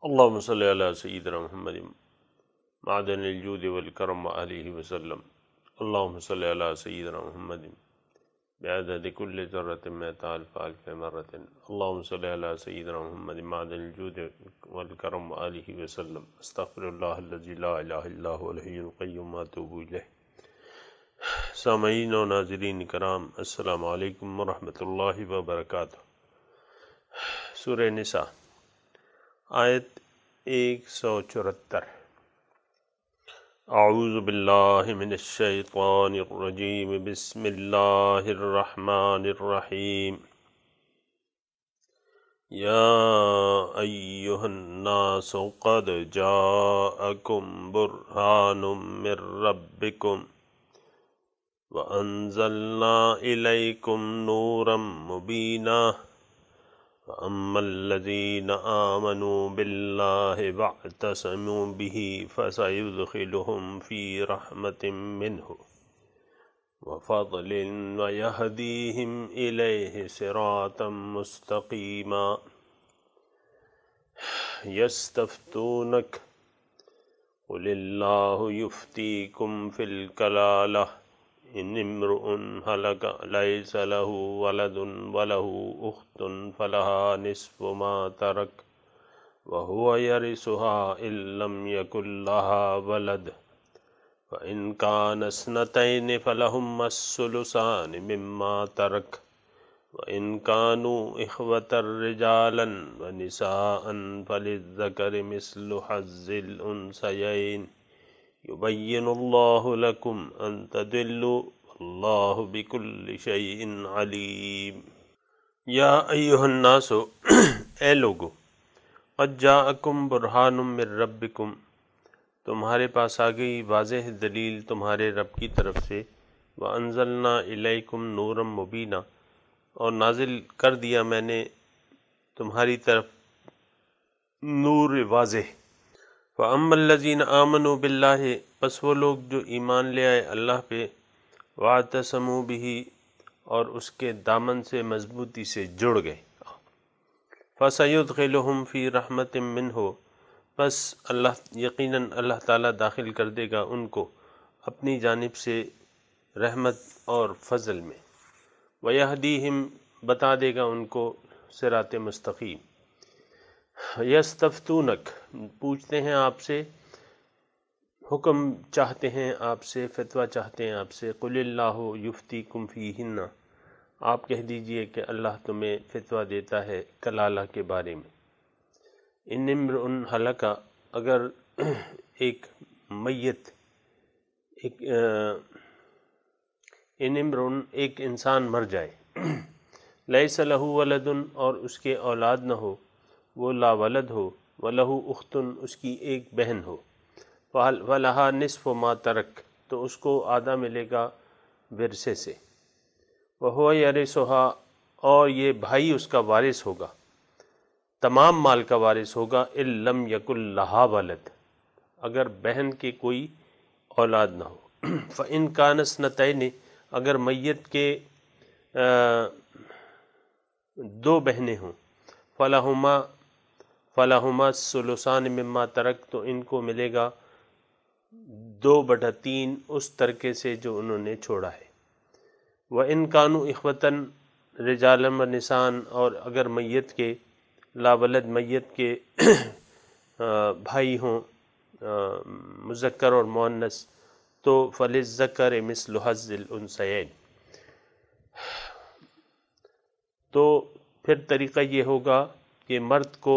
اللهم صل على سيدنا محمد معدن الجود والكرم وآله وسلم. اللهم صل على سيدنا محمد بعدد كل ذرة مئة ألف ألف مرة. اللهم صل على سيدنا محمد معدن الجود والكرم وآله وسلم. استغفر الله الذي لا إله إلا هو الحي القيوم وأتوب إليه. سامعین و ناظرین کرام، السلام علیکم ورحمۃ اللہ وبرکاتہ۔ سورہ نساء آیت 174۔ اعوذ باللہ من الشیطان الرجیم، بسم اللہ الرحمن الرحیم۔ یا ایہا الناس قد جاءکم برہان من ربکم وَأَنزَلْنَا إِلَيْكُمْ نُورًا مُبِينًا فَأَمَّا الَّذِينَ آمَنُوا بِاللَّهِ وَاعْتَصَمُوا بِهِ فَسَيُدْخِلُهُمْ فِي رَحْمَةٍ مِّنْهُ وَفَضْلٍ وَيَهْدِيهِمْ إِلَيْهِ صِرَاطًا مُسْتَقِيمًا۔ يَسْتَفْتُونَكَ قُلِ اللَّهُ يُفْتِيكُمْ فِي الْكَلَالَةِ إن امرؤ هلك ليس له ولد وله أخت فلها نصف ما ترك وهو يرثها إن لم يكن لها ولد فإن كان اثنتين فلهما الثلثان مما ترك وإن كانوا إخوة رجالا ونساء فللذكر مثل حظ الأنثيين یبین اللہ لکم ان تضلوا واللہ بکل شیء علیم۔ یا ایہا الناس، اے لوگو، قد جاءکم برہان من ربکم، تمہارے پاس آ گئی واضح دلیل تمہارے رب کی طرف سے، وانزلنا الیکم نورا مبینا، اور نازل کر دیا میں نے تمہاری طرف نور واضح۔ فَأَمَّا الَّذِينَ آمَنُوا بِاللَّهِ، پس وہ لوگ جو ایمان لے آئے اللہ پہ، وَاعْتَصَمُوا بِهِ، اور اس کے دامن سے مضبوطی سے جڑ گئے، فَسَيُدْخِلُهُمْ فِي رَحْمَةٍ مِّنْهُ، پس یقیناً اللہ تعالیٰ داخل کر دے گا ان کو اپنی جانب سے رحمت اور فضل میں، وَيَهْدِيهِمْ، بتا دے گا ان کو صراط مستقیم۔ یستفتونک، پوچھتے ہیں آپ سے، حکم چاہتے ہیں آپ سے، فتویٰ چاہتے ہیں آپ سے، قل اللہ یفتیکم فیہن، آپ کہہ دیجئے کہ اللہ تمہیں فتویٰ دیتا ہے کلالہ کے بارے میں۔ ان امرؤ ہلک، اگر ایک میت، ان امرؤ ایک انسان مر جائے، لیس لہ ولد، اور اس کے اولاد نہ ہو، وہ لا ولد ہو، وَلَهُ اختن، اس کی ایک بہن ہو، فَلَهَا نِصْفُ مَا تَرَكَ، تو اس کو آدھا ملے گا ورثے سے، وَهُوَ يَرِثُهَا، اور یہ بھائی اس کا وارث ہوگا، تمام مال کا وارث ہوگا، إِن لَمْ يَكُن لَهَا وَلَد، اگر بہن کے کوئی اولاد نہ ہو، فَإِن كَانَ اثْنَتَيْنِ، اگر میت کے دو بہنیں ہوں، فَلَهُمَا الثُّلُثَانِ مِمَّا تَرَكَ، تو ان کو ملے گا 2/3 اس ترکے سے جو انہوں نے چھوڑا ہے۔ وَإِن كَانُوا إِخْوَةً رِجَالًا وَنِسَاءً، اور اگر میت کے لا ولد، میت کے بھائی ہوں مذکر اور مؤنث، تو فَلِلذَّكَرِ مِثْلُ حَظِّ الْأُنثَيَيْنِ، تو پھر طریقہ یہ ہوگا کہ مرد کو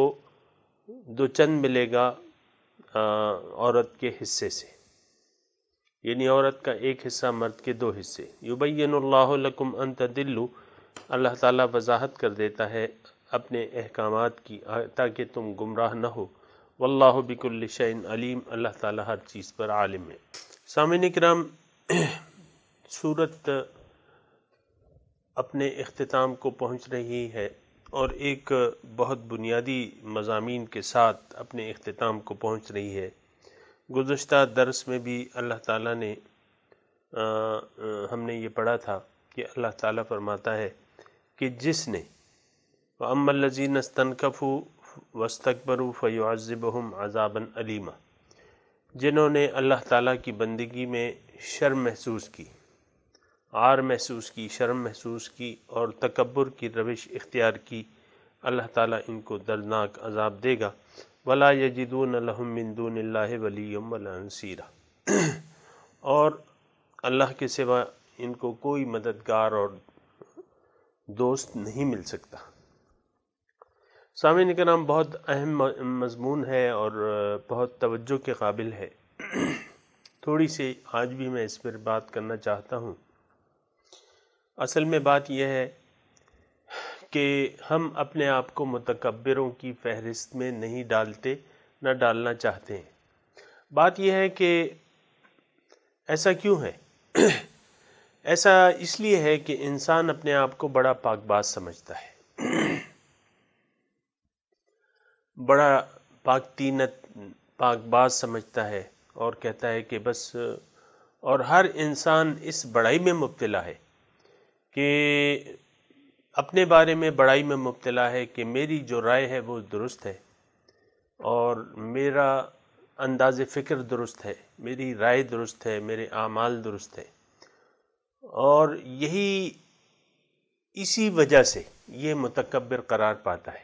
2 ملے گا عورت کے حصے سے، یعنی عورت کا ایک حصہ، مرد کے 2 حصے۔ یبین اللہ لکم ان تضلوا، اللہ تعالیٰ وضاحت کر دیتا ہے اپنے احکامات کی تاکہ تم گمراہ نہ ہو، واللہ بکل شیء علیم، اللہ تعالیٰ ہر چیز پر عالم ہے۔ سامعین کرام، سورت اپنے اختتام کو پہنچ رہی ہے، اور ایک بہت بنیادی مضامین کے ساتھ اپنے اختتام کو پہنچ رہی ہے۔ گزشتہ درس میں بھی اللہ تعالیٰ نے ہم نے یہ پڑھا تھا کہ اللہ تعالیٰ فرماتا ہے کہ جس نے وَأَمَّا الَّذِينَ اسْتَنْكَفُوا واستکبروا فیعذبہم عذابا علیما، جنہوں نے اللہ تعالیٰ کی بندگی میں شرم محسوس کی، عار محسوس کی، شرم محسوس کی اور تکبر کی روش اختیار کی، اللہ تعالیٰ ان کو دردناک عذاب دے گا۔ وَلَا يَجِدُونَ لَهُم مِّن دُونِ اللَّهِ وَلِيًّا وَلَا نَصِيرًا، اور اللہ کے سوا ان کو کوئی مددگار اور دوست نہیں مل سکتا۔ سامعین کرام، بہت اہم مضمون ہے اور بہت توجہ کے قابل ہے۔ تھوڑی سی آج بھی میں اس پر بات کرنا چاہتا ہوں۔ اصل میں بات یہ ہے کہ ہم اپنے آپ کو متکبروں کی فہرست میں نہیں ڈالتے، نہ ڈالنا چاہتے ہیں۔ بات یہ ہے کہ ایسا کیوں ہے؟ ایسا اس لیے ہے کہ انسان اپنے آپ کو بڑا پاک باز سمجھتا ہے، بڑا پاک طینت، پاک باز سمجھتا ہے، اور کہتا ہے کہ بس، اور ہر انسان اس بڑائی میں مبتلا ہے کہ اپنے بارے میں بڑائی میں مبتلا ہے کہ میری جو رائے ہے وہ درست ہے، اور میرا انداز فکر درست ہے، میری رائے درست ہے، میرے اعمال درست ہے، اور اسی وجہ سے یہ متکبر قرار پاتا ہے۔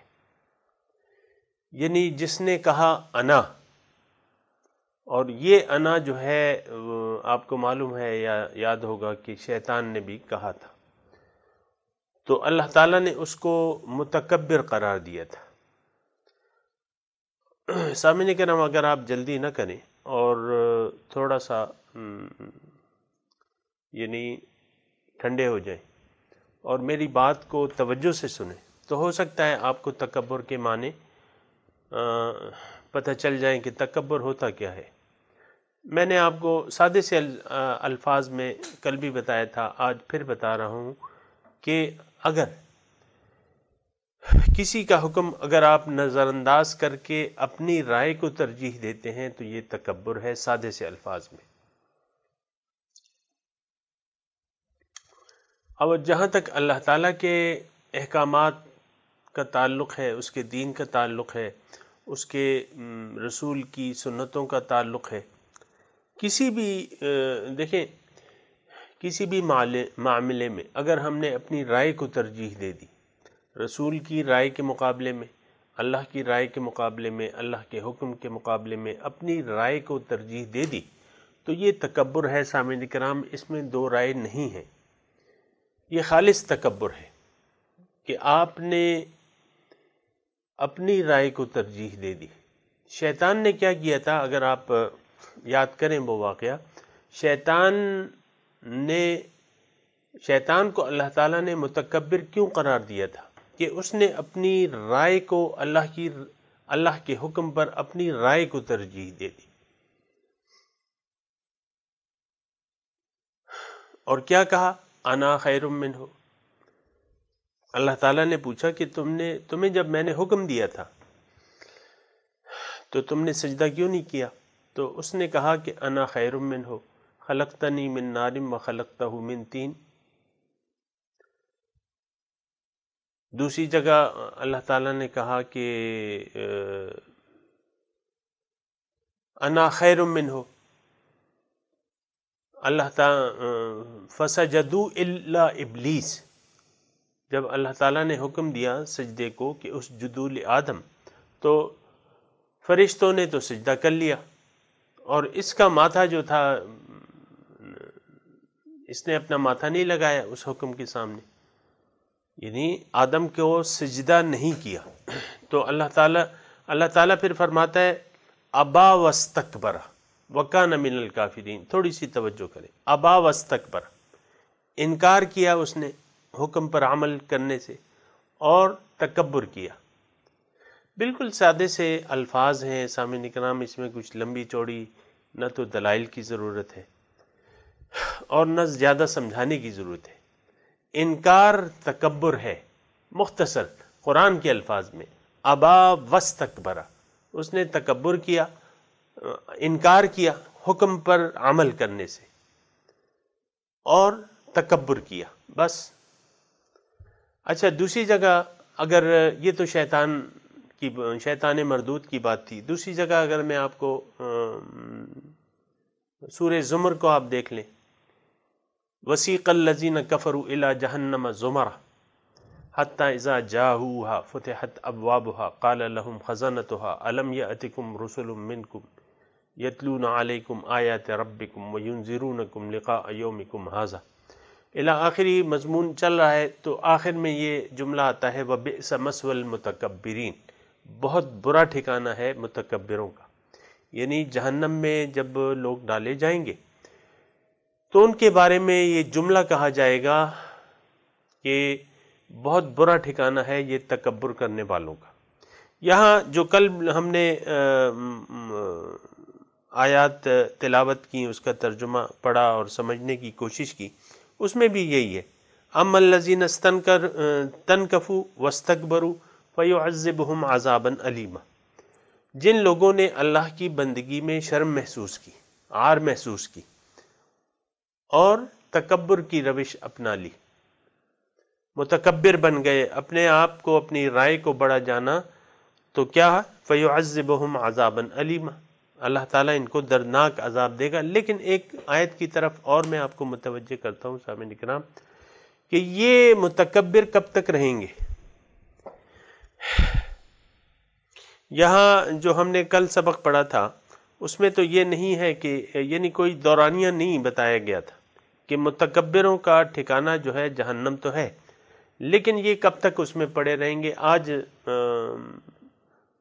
یعنی جس نے کہا انا، اور یہ انا جو ہے آپ کو معلوم ہے یا یاد ہوگا کہ شیطان نے بھی کہا تھا، تو اللہ تعالیٰ نے اس کو متکبر قرار دیا تھا۔ سامعین کرام، اگر آپ جلدی نہ کریں اور تھوڑا سا یعنی ٹھنڈے ہو جائیں اور میری بات کو توجہ سے سنیں، تو ہو سکتا ہے آپ کو تکبر کے معنی پتہ چل جائیں کہ تکبر ہوتا کیا ہے۔ میں نے آپ کو سادے سے الفاظ میں کل بھی بتایا تھا، آج پھر بتا رہا ہوں کہ اگر کسی کا حکم اگر آپ نظر انداز کر کے اپنی رائے کو ترجیح دیتے ہیں تو یہ تکبر ہے، سادے سے الفاظ میں۔ اور جہاں تک اللہ تعالیٰ کے احکامات کا تعلق ہے، اس کے دین کا تعلق ہے، اس کے رسول کی سنتوں کا تعلق ہے، کسی بھی دیکھیں کسی بھی معاملے میں اگر ہم نے اپنی رائے کو ترجیح دے دی، رسول کی رائے کے مقابلے میں، اللہ کی رائے کے مقابلے میں، اللہ کے حکم کے مقابلے میں اپنی رائے کو ترجیح دے دی، تو یہ تکبر ہے۔ سامعین کرام، اس میں دو رائے نہیں ہے، یہ خالص تکبر ہے کہ آپ نے اپنی رائے کو ترجیح دے دی۔ شیطان نے کیا کیا تھا؟ اگر آپ یاد کریں وہ واقعہ، شیطان کو اللہ تعالیٰ نے متکبر کیوں قرار دیا تھا؟ کہ اس نے اپنی رائے کو اللہ کے حکم پر اپنی رائے کو ترجیح دے دی، اور کیا کہا؟ انا خیر منہ۔ اللہ تعالیٰ نے پوچھا کہ تمہیں جب میں نے حکم دیا تھا تو تم نے سجدہ کیوں نہیں کیا؟ تو اس نے کہا کہ انا خیر منہ خلقتنی من نار وخلقتہ من طین۔ دوسری جگہ اللہ تعالیٰ نے کہا کہ انا خیر منہ، اللہ تعالیٰ فسجدوا الا ابلیس، جب اللہ تعالیٰ نے حکم دیا سجدے کو کہ اسجدوا لآدم، تو فرشتوں نے تو سجدہ کر لیا، اور اس کا ماتھا جو تھا، اس نے اپنا ماتھا نہیں لگایا اس حکم کے سامنے، یعنی آدم کو سجدہ نہیں کیا۔ تو اللہ تعالیٰ پھر فرماتا ہے ابا واستکبر وکان من الکافرین۔ تھوڑی سی توجہ کریں، ابا واستکبر، انکار کیا اس نے حکم پر عمل کرنے سے، اور تکبر کیا۔ بالکل سادے سے الفاظ ہیں سامعین کرام، اس میں کچھ لمبی چوڑی نہ تو دلائل کی ضرورت ہے اور نہ زیادہ سمجھانے کی ضرورت ہے۔ انکار تکبر ہے، مختصر قرآن کے الفاظ میں ابا واستکبر، اس نے تکبر کیا، انکار کیا حکم پر عمل کرنے سے، اور تکبر کیا، بس۔ اچھا، دوسری جگہ اگر یہ تو شیطان کی شیطان مردود کی بات تھی۔ دوسری جگہ اگر میں آپ کو سورہ زمر کو آپ دیکھ لیں، وسیق الذین کفروا الی جہنم زمرا حتی اذا جاؤوها فتحت ابوابها قال لهم خزنتها الم یأتکم رسل منکم یتلون علیکم آیات ربکم وینذرونکم لقاء یومکم ھذا الی آخری مضمون چل رہا ہے، تو آخر میں یہ جملہ آتا ہے وبئس مثوى المتکبرین، بہت برا ٹھکانہ ہے متکبروں کا، یعنی جہنم میں جب لوگ ڈالے جائیں گے تو ان کے بارے میں یہ جملہ کہا جائے گا کہ بہت برا ٹھکانہ ہے یہ تکبر کرنے والوں کا۔ یہاں جو کل ہم نے آیات تلاوت کی، اس کا ترجمہ پڑھا اور سمجھنے کی کوشش کی، اس میں بھی یہی ہے، اما الذین تنکفوا واستکبروا فیعذبہم عذابا علیما، جن لوگوں نے اللہ کی بندگی میں شرم محسوس کی، عار محسوس کی اور تکبر کی روش اپنا لی، متکبر بن گئے، اپنے آپ کو، اپنی رائے کو بڑا جانا، تو کیا فیعذبہم عذابا علیما، اللہ تعالیٰ ان کو دردناک عذاب دے گا۔ لیکن ایک آیت کی طرف اور میں آپ کو متوجہ کرتا ہوں سامعین کرام، کہ یہ متکبر کب تک رہیں گے؟ یہاں جو ہم نے کل سبق پڑھا تھا اس میں تو یہ نہیں ہے کہ، یعنی کوئی دورانیہ نہیں بتایا گیا تھا کہ متکبروں کا ٹھکانہ جو ہے جہنم تو ہے، لیکن یہ کب تک اس میں پڑے رہیں گے۔ آج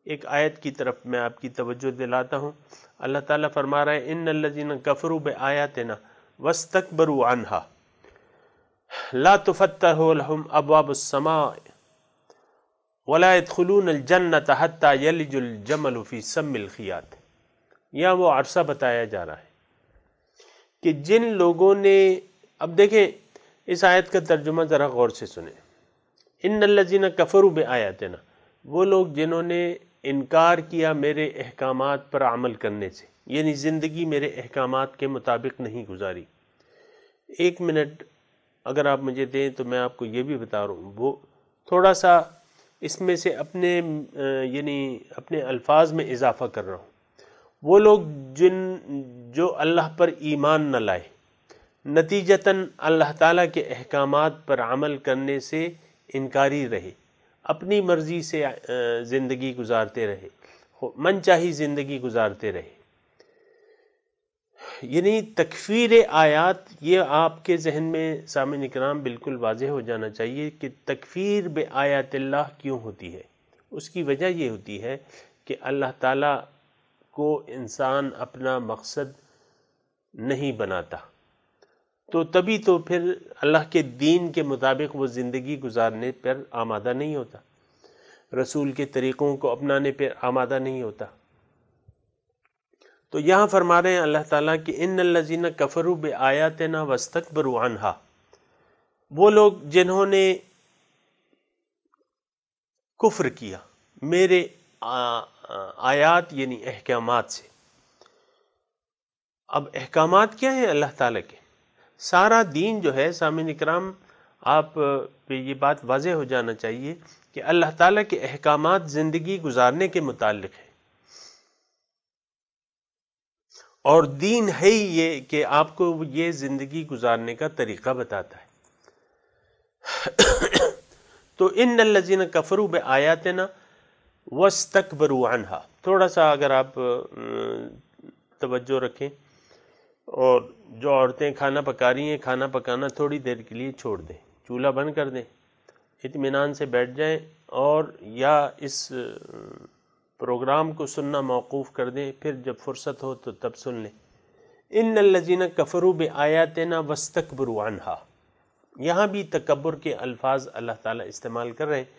ایک آیت کی طرف میں آپ کی توجہ دلاتا ہوں، اللہ تعالیٰ فرما رہا ہے ان الذین کفروا بآیاتنا واستکبروا عنہا لا تفتح لهم ابواب السماء ولا يدخلون الجنة حتى يلج الجمل في سم الخیاط۔ یہاں وہ عرصہ بتایا جا رہا ہے کہ جن لوگوں نے، اب دیکھیں اس آیت کا ترجمہ ذرا غور سے سنیں، ان الذین کفروا بآیاتنا، وہ لوگ جنہوں نے انکار کیا میرے احکامات پر عمل کرنے سے، یعنی زندگی میرے احکامات کے مطابق نہیں گزاری۔ ایک منٹ اگر آپ مجھے دیں تو میں آپ کو یہ بھی بتا رہا ہوں، وہ تھوڑا سا اس میں سے اپنے یعنی اپنے الفاظ میں اضافہ کر رہا ہوں۔ وہ لوگ جو اللہ پر ایمان نہ لائے، نتیجتاً اللہ تعالیٰ کے احکامات پر عمل کرنے سے انکاری رہے، اپنی مرضی سے زندگی گزارتے رہے، من چاہی زندگی گزارتے رہے، یعنی تکفیر آیات، یہ آپ کے ذہن میں سامعین اکرام بالکل واضح ہو جانا چاہیے کہ تکفیر بآیات اللہ کیوں ہوتی ہے۔ اس کی وجہ یہ ہوتی ہے کہ اللہ تعالیٰ کو انسان اپنا مقصد نہیں بناتا، تو تبھی تو پھر اللہ کے دین کے مطابق وہ زندگی گزارنے پر آمادہ نہیں ہوتا، رسول کے طریقوں کو اپنانے پر آمادہ نہیں ہوتا۔ تو یہاں فرما رہے ہیں اللہ تعالیٰ کہ ان الذین کفروا بآیاتنا واستکبروا عنہا، وہ لوگ جنہوں نے کفر کیا میرے آیات یعنی احکامات سے۔ اب احکامات کیا ہیں اللہ تعالیٰ کے؟ سارا دین جو ہے سامعین اکرام، آپ پہ یہ بات واضح ہو جانا چاہیے کہ اللہ تعالیٰ کے احکامات زندگی گزارنے کے متعلق ہے، اور دین ہے ہی یہ کہ آپ کو یہ زندگی گزارنے کا طریقہ بتاتا ہے۔ تو ان الذین کفروا بآیاتنا واستکبروا عنہا، تھوڑا سا اگر آپ توجہ رکھیں، اور جو عورتیں کھانا پکا رہی ہیں، کھانا پکانا تھوڑی دیر کے لیے چھوڑ دیں، چولہا بند کر دیں، اطمینان سے بیٹھ جائیں، اور یا اس پروگرام کو سننا موقوف کر دیں، پھر جب فرصت ہو تو تب سن لیں۔ ان الذین کفروا بآیاتنا واستکبروا عنہا، یہاں بھی تکبر کے الفاظ اللہ تعالیٰ استعمال کر رہے ہیں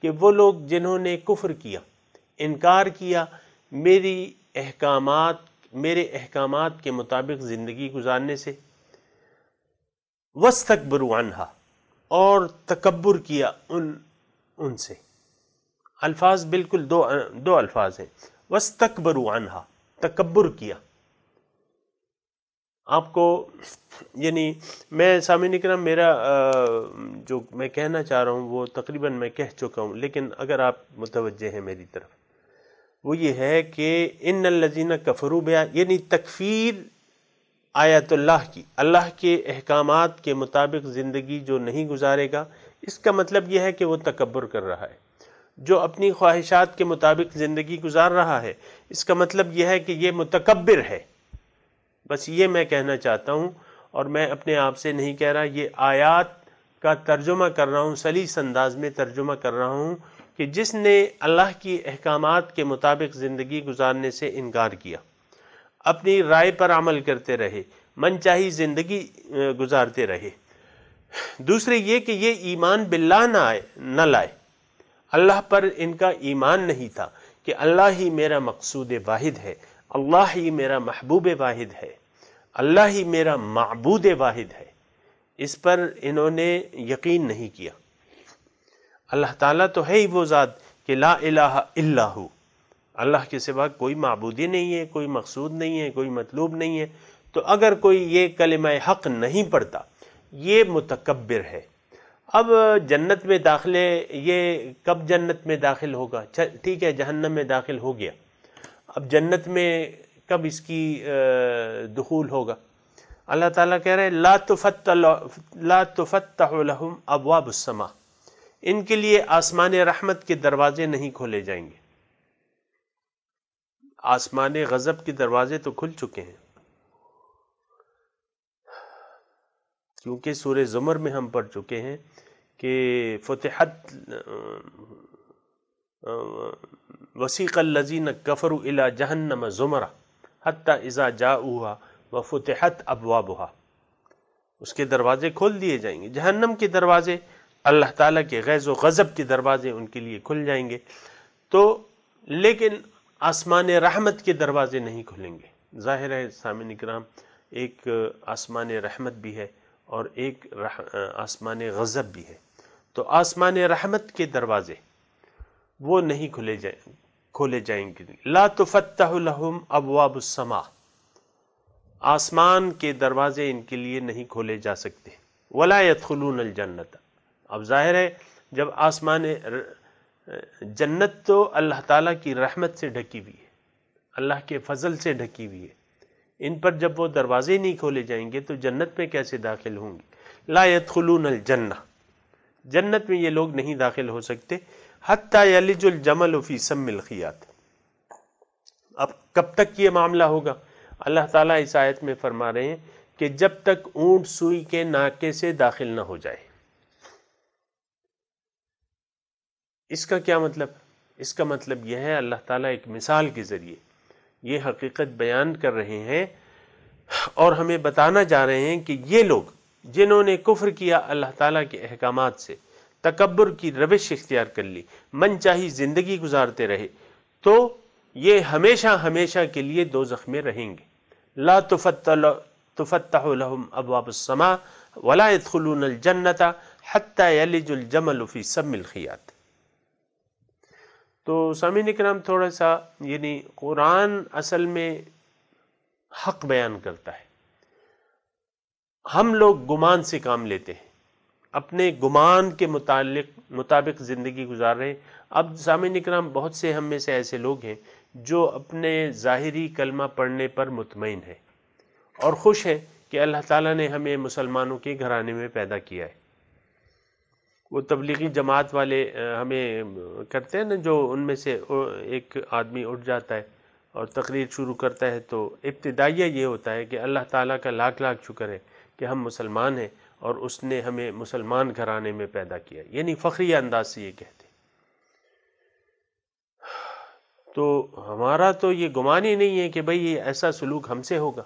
کہ وہ لوگ جنہوں نے کفر کیا، انکار کیا میرے احکامات کے مطابق زندگی گزارنے سے، واستکبروا عنہا، اور تکبر کیا ان سے۔ الفاظ بالکل دو الفاظ ہیں، واستکبروا عنہا، تکبر کیا، آپ کو یعنی میں سامعین کرام میرا جو میں کہنا چاہ رہا ہوں وہ تقریباً میں کہہ چکا ہوں، لیکن اگر آپ متوجہ ہیں میری طرف، وہ یہ ہے کہ ان الذین کفروا یعنی تکفیر آیت اللہ کی، اللہ کے احکامات کے مطابق زندگی جو نہیں گزارے گا، اس کا مطلب یہ ہے کہ وہ تکبر کر رہا ہے۔ جو اپنی خواہشات کے مطابق زندگی گزار رہا ہے، اس کا مطلب یہ ہے کہ یہ متکبر ہے۔ بس یہ میں کہنا چاہتا ہوں، اور میں اپنے آپ سے نہیں کہہ رہا، یہ آیات کا ترجمہ کر رہا ہوں، سلیس انداز میں ترجمہ کر رہا ہوں کہ جس نے اللہ کی احکامات کے مطابق زندگی گزارنے سے انکار کیا، اپنی رائے پر عمل کرتے رہے، من چاہی زندگی گزارتے رہے۔ دوسرے یہ کہ یہ ایمان باللہ نہ لائے، اللہ پر ان کا ایمان نہیں تھا کہ اللہ ہی میرا مقصود واحد ہے، اللہ ہی میرا محبوب واحد ہے، اللہ ہی میرا معبود واحد ہے، اس پر انہوں نے یقین نہیں کیا۔ اللہ تعالیٰ تو ہے ہی وہ ذات کہ لا الہ الا ہو، اللہ کے سوا کوئی معبودی نہیں ہے، کوئی مقصود نہیں ہے، کوئی مطلوب نہیں ہے۔ تو اگر کوئی یہ کلمہ حق نہیں پڑھتا، یہ متکبر ہے۔ اب جنت میں داخلے، یہ کب جنت میں داخل ہوگا؟ ٹھیک ہے، جہنم میں داخل ہو گیا، اب جنت میں کب اس کی دخول ہوگا؟ اللہ تعالیٰ کہہ رہے ہیں لا تفتح لہم ابواب السماء، ان کے لیے آسمان رحمت کے دروازے نہیں کھولے جائیں گے۔ آسمان غضب کے دروازے تو کھل چکے ہیں، کیونکہ سورہ زمر میں ہم پڑھ چکے ہیں کہ فتحت وسیق الذین کفروا الی جہنم زمرا حتی اذا جاؤہا وفتحت ابوابہا، اس کے دروازے کھول دیے جائیں گے، جہنم کے دروازے، اللہ تعالیٰ کے غیظ و غضب کے دروازے ان کے لیے کھل جائیں گے۔ تو لیکن آسمان رحمت کے دروازے نہیں کھلیں گے۔ ظاہر ہے سامعین کرام، ایک آسمان رحمت بھی ہے اور ایک آسمان غضب بھی ہے۔ تو آسمان رحمت کے دروازے وہ نہیں کھولے جائیں گے۔ لا تفتح لہم ابواب السماء، آسمان کے دروازے ان کے لیے نہیں کھولے جا سکتے۔ ولا يدخلون الجنت، اب ظاہر ہے جب آسمان جنت تو اللہ تعالیٰ کی رحمت سے ڈھکی ہوئی ہے، اللہ کے فضل سے ڈھکی ہوئی ہے، ان پر جب وہ دروازے نہیں کھولے جائیں گے تو جنت میں کیسے داخل ہوں گے؟ لا يدخلون الجنہ، جنت میں یہ لوگ نہیں داخل ہو سکتے۔ حتی یلج الجمل فی سم الخیاط، اب کب تک یہ معاملہ ہوگا؟ اللہ تعالیٰ اس آیت میں فرما رہے ہیں کہ جب تک اونٹ سوئی کے ناکے سے داخل نہ ہو جائے۔ اس کا کیا مطلب؟ اس کا مطلب یہ ہے اللہ تعالیٰ ایک مثال کے ذریعے یہ حقیقت بیان کر رہے ہیں اور ہمیں بتانا جا رہے ہیں کہ یہ لوگ جنہوں نے کفر کیا اللہ تعالیٰ کے احکامات سے، تکبر کی روش اختیار کر لی، من چاہی زندگی گزارتے رہے، تو یہ ہمیشہ ہمیشہ کے لیے دوزخ میں رہیں گے۔ لا تفتح لهم ابواب السماء ولا يدخلون الجنت حتى يلج الجمل في سم الخیاط۔ تو سامعین کرام، تھوڑا سا یعنی قرآن اصل میں حق بیان کرتا ہے، ہم لوگ گمان سے کام لیتے ہیں، اپنے گمان کے مطابق زندگی گزار رہے ہیں۔ اب سامعین کرام، بہت سے ہم میں سے ایسے لوگ ہیں جو اپنے ظاہری کلمہ پڑھنے پر مطمئن ہے اور خوش ہے کہ اللہ تعالیٰ نے ہمیں مسلمانوں کے گھرانے میں پیدا کیا ہے۔ وہ تبلیغی جماعت والے ہمیں کرتے ہیں نا، جو ان میں سے ایک آدمی اٹھ جاتا ہے اور تقریر شروع کرتا ہے تو ابتدائیہ یہ ہوتا ہے کہ اللہ تعالیٰ کا لاکھ لاکھ شکر ہے کہ ہم مسلمان ہیں اور اس نے ہمیں مسلمان گھرانے میں پیدا کیا، یعنی فخریہ انداز سے یہ کہتے ہیں۔ تو ہمارا تو یہ گمان ہی نہیں ہے کہ بھئی یہ ایسا سلوک ہم سے ہوگا۔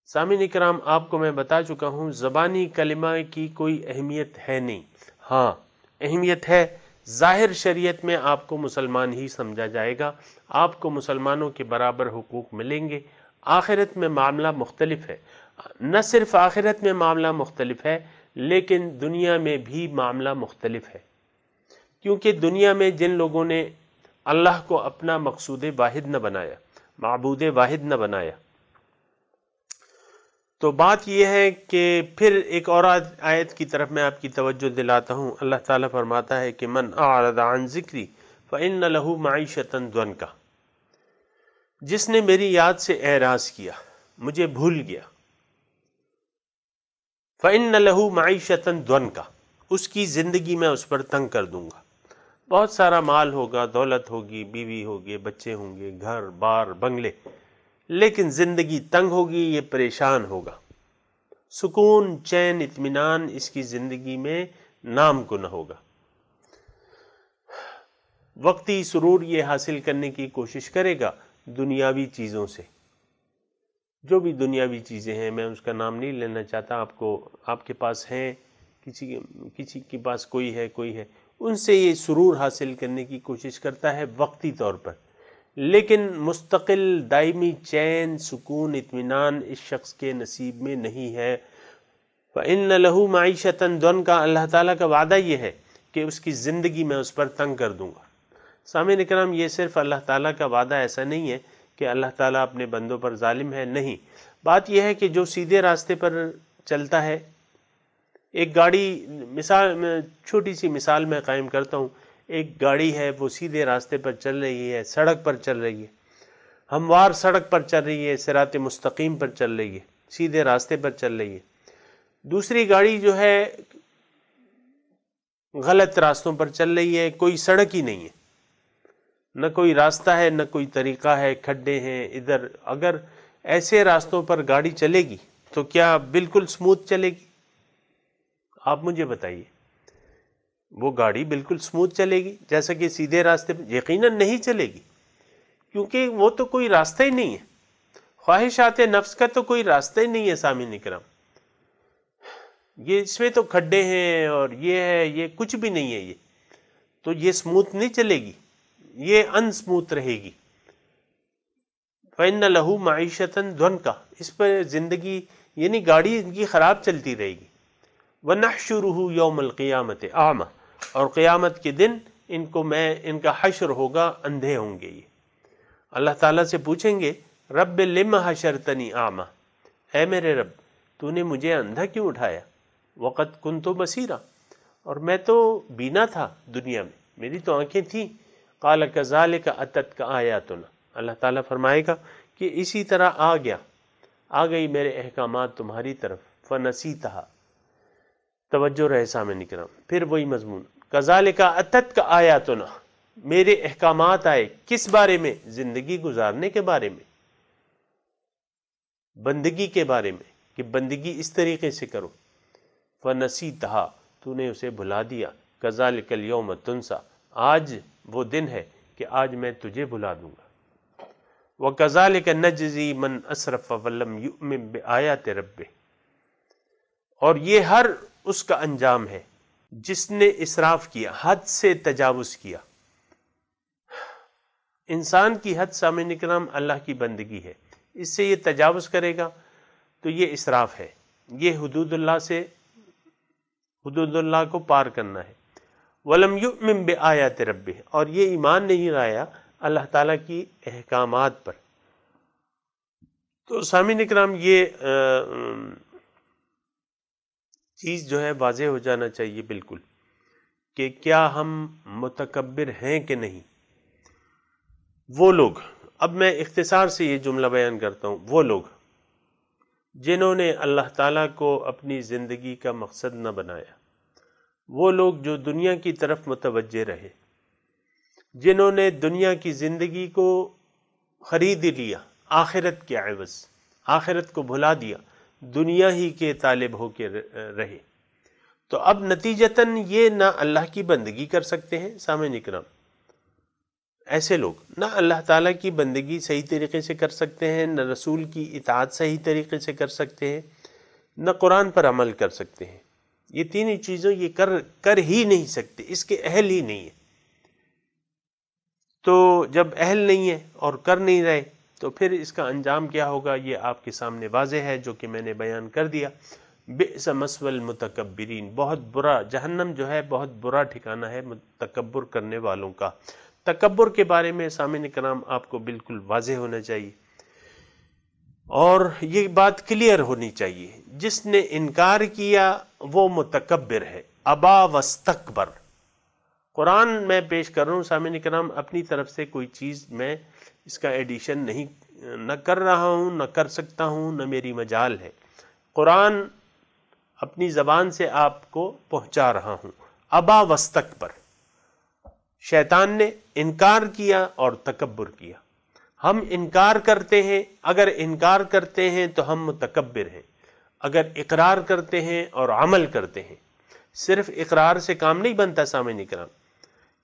سامعین کرام، آپ کو میں بتا چکا ہوں زبانی کلمہ کی کوئی اہمیت ہے نہیں۔ ہاں اہمیت ہے، ظاہر شریعت میں آپ کو مسلمان ہی سمجھا جائے گا، آپ کو مسلمانوں کے برابر حقوق ملیں گے۔ آخرت میں معاملہ مختلف ہے، نہ صرف آخرت میں معاملہ مختلف ہے لیکن دنیا میں بھی معاملہ مختلف ہے، کیونکہ دنیا میں جن لوگوں نے اللہ کو اپنا مقصود واحد نہ بنایا، معبود واحد نہ بنایا، تو بات یہ ہے کہ پھر ایک اور آیت کی طرف میں آپ کی توجہ دلاتا ہوں. اللہ تعالیٰ فرماتا ہے کہ من اعرض عن ذکری فإن له معیشۃ ضنکا، جس نے میری یاد سے اعراض کیا، مجھے بھول گیا، فإن له معیشۃ ضنکا، اس کی زندگی میں اس پر تنگ کر دوں گا. بہت سارا مال ہوگا، دولت ہوگی، بیوی ہوگی، بچے ہوں گے، گھر بار بنگلے، لیکن زندگی تنگ ہوگی، یہ پریشان ہوگا. سکون، چین، اطمینان اس کی زندگی میں نام کو نہ ہوگا. وقتی سرور یہ حاصل کرنے کی کوشش کرے گا دنیاوی چیزوں سے. جو بھی دنیاوی چیزیں ہیں، میں اس کا نام نہیں لینا چاہتا، آپ کے پاس ہیں، کسی کے پاس کوئی ہے، ان سے یہ سرور حاصل کرنے کی کوشش کرتا ہے وقتی طور پر، لیکن مستقل دائمی چین، سکون، اطمینان اس شخص کے نصیب میں نہیں ہے. فَإِنَّ لَهُ مَعِيشَةً ضَنْكَا، اللہ تعالیٰ کا وعدہ یہ ہے کہ اس کی زندگی میں اس پر تنگ کر دوں گا. سامعین کرام، یہ صرف اللہ تعالیٰ کا وعدہ ایسا نہیں ہے کہ اللہ تعالیٰ اپنے بندوں پر ظالم ہے، نہیں. بات یہ ہے کہ جو سیدھے راستے پر چلتا ہے، ایک گاڑی، چھوٹی سی مثال میں قائم کرتا ہوں، ایک گاڑی ہے، وہ سیدھے راستے پر چل رہی ہے، سڑک پر چل رہی ہے، ہموار سڑک پر چل رہی ہے، صراط مستقیم پر چل رہی ہے، سیدھے راستے پر چل رہی ہے. دوسری گاڑی جو ہے غلط راستوں پر چل رہی ہے، کوئی سڑک ہی نہیں ہے، نہ کوئی راستہ ہے، نہ کوئی طریقہ ہے، کھڈے ہیں ادھر. اگر ایسے راستوں پر گاڑی چلے گی تو کیا بالکل سموتھ چلے گی؟ آپ مجھے بتائیے. وہ گاڑی بالکل سموتھ چلے گی جیسا کہ سیدھے راستے پر؟ یقیناً نہیں چلے گی، کیونکہ وہ تو کوئی راستہ ہی نہیں ہے. خواہشات نفس کا تو کوئی راستہ ہی نہیں ہے. سامعین اکرام، یہ اس میں تو کھڈے ہیں اور یہ ہے، یہ کچھ بھی نہیں ہے. یہ تو یہ سموتھ نہیں چلے گی، یہ ان سموتھ رہے گی. فَإِنَّ لَهُ مَعِيشَةً ضَنْكَا، اس پر زندگی یعنی گاڑی ان کی خراب چلتی رہے گی. وَنَحْشُرُهُ يَوْمَ الْقِيَامَةِ أَعْمَى، اور قیامت کے دن ان کا حشر ہوگا، اندھے ہوں گے. یہ اللہ تعالیٰ سے پوچھیں گے، رب لم حشرتنی اعمی، اے میرے رب تو نے مجھے اندھا کیوں اٹھایا؟ وقت کنت بصیرا، اور میں تو بینا تھا دنیا میں، میری تو آنکھیں تھیں. قال کذالک اتتک آیاتنا، اللہ تعالیٰ فرمائے گا کہ اسی طرح آ گئی میرے احکامات تمہاری طرف. فنسیتھا، توجہ رہے سامعین کرام، پھر وہی مضمون، کذالک اتتک آیاتنا، میرے احکامات آئے کس بارے میں؟ زندگی گزارنے کے بارے میں، بندگی کے بارے میں، کہ بندگی اس طریقے سے کرو. فنسیتھا، تو نے اسے بھلا دیا. کذالک الیوم تنسا، آج وہ دن ہے کہ آج میں تجھے بھلا دوں گا. وَكَذَلِكَ نَجْزِي مَنْ أَسْرَفَ وَلَمْ يُؤْمِنْ بِآيَاتِ رَبِّهِ، اور یہ ہر اس کا انجام ہے جس نے اسراف کیا، حد سے تجاوز کیا. انسان کی حد سامعین کرام اللہ کی بندگی ہے، اس سے یہ تجاوز کرے گا تو یہ اسراف ہے، یہ حدود اللہ کو پار کرنا ہے. وَلَمْ يُؤْمِنْ بِآيَاتِ رَبِّهِ، اور یہ ایمان نہیں لایا اللہ تعالیٰ کی احکامات پر. تو سامعین اکرام، یہ چیز جو ہے واضح ہو جانا چاہیے بالکل کہ کیا ہم متکبر ہیں کہ نہیں. وہ لوگ، اب میں اختصار سے یہ جملہ بیان کرتا ہوں، وہ لوگ جنہوں نے اللہ تعالیٰ کو اپنی زندگی کا مقصد نہ بنایا، وہ لوگ جو دنیا کی طرف متوجہ رہے، جنہوں نے دنیا کی زندگی کو خرید لیا آخرت کے عوض، آخرت کو بھلا دیا، دنیا ہی کے طالب ہو کے رہے، تو اب نتیجتاً یہ نہ اللہ کی بندگی کر سکتے ہیں. سامعین اکرام، ایسے لوگ نہ اللہ تعالیٰ کی بندگی صحیح طریقے سے کر سکتے ہیں، نہ رسول کی اطاعت صحیح طریقے سے کر سکتے ہیں، نہ قرآن پر عمل کر سکتے ہیں. یہ تینوں چیزوں یہ کر ہی نہیں سکتے، اس کے اہل ہی نہیں ہے. تو جب اہل نہیں ہے اور کر نہیں رہے تو پھر اس کا انجام کیا ہوگا یہ آپ کے سامنے واضح ہے، جو کہ میں نے بیان کر دیا. بئس مثوى المتکبرین، بہت برا، جہنم جو ہے بہت برا ٹھکانہ ہے تکبر کرنے والوں کا. تکبر کے بارے میں سامعین کرام آپ کو بالکل واضح ہونا چاہیے. اور یہ بات کلیئر ہونی چاہیے، جس نے انکار کیا وہ متکبر ہے، ابا واستکبر۔ قرآن میں پیش کر رہا ہوں سامعین کرام، اپنی طرف سے کوئی چیز میں اس کا ایڈیشن نہ کر رہا ہوں، نہ کر سکتا ہوں، نہ میری مجال ہے۔ قرآن اپنی زبان سے آپ کو پہنچا رہا ہوں۔ ابا واستکبر، شیطان نے انکار کیا اور تکبر کیا۔ ہم انکار کرتے ہیں، اگر انکار کرتے ہیں تو ہم متکبر ہیں، اگر اقرار کرتے ہیں اور عمل کرتے ہیں۔ صرف اقرار سے کام نہیں بنتا سامعین کرام،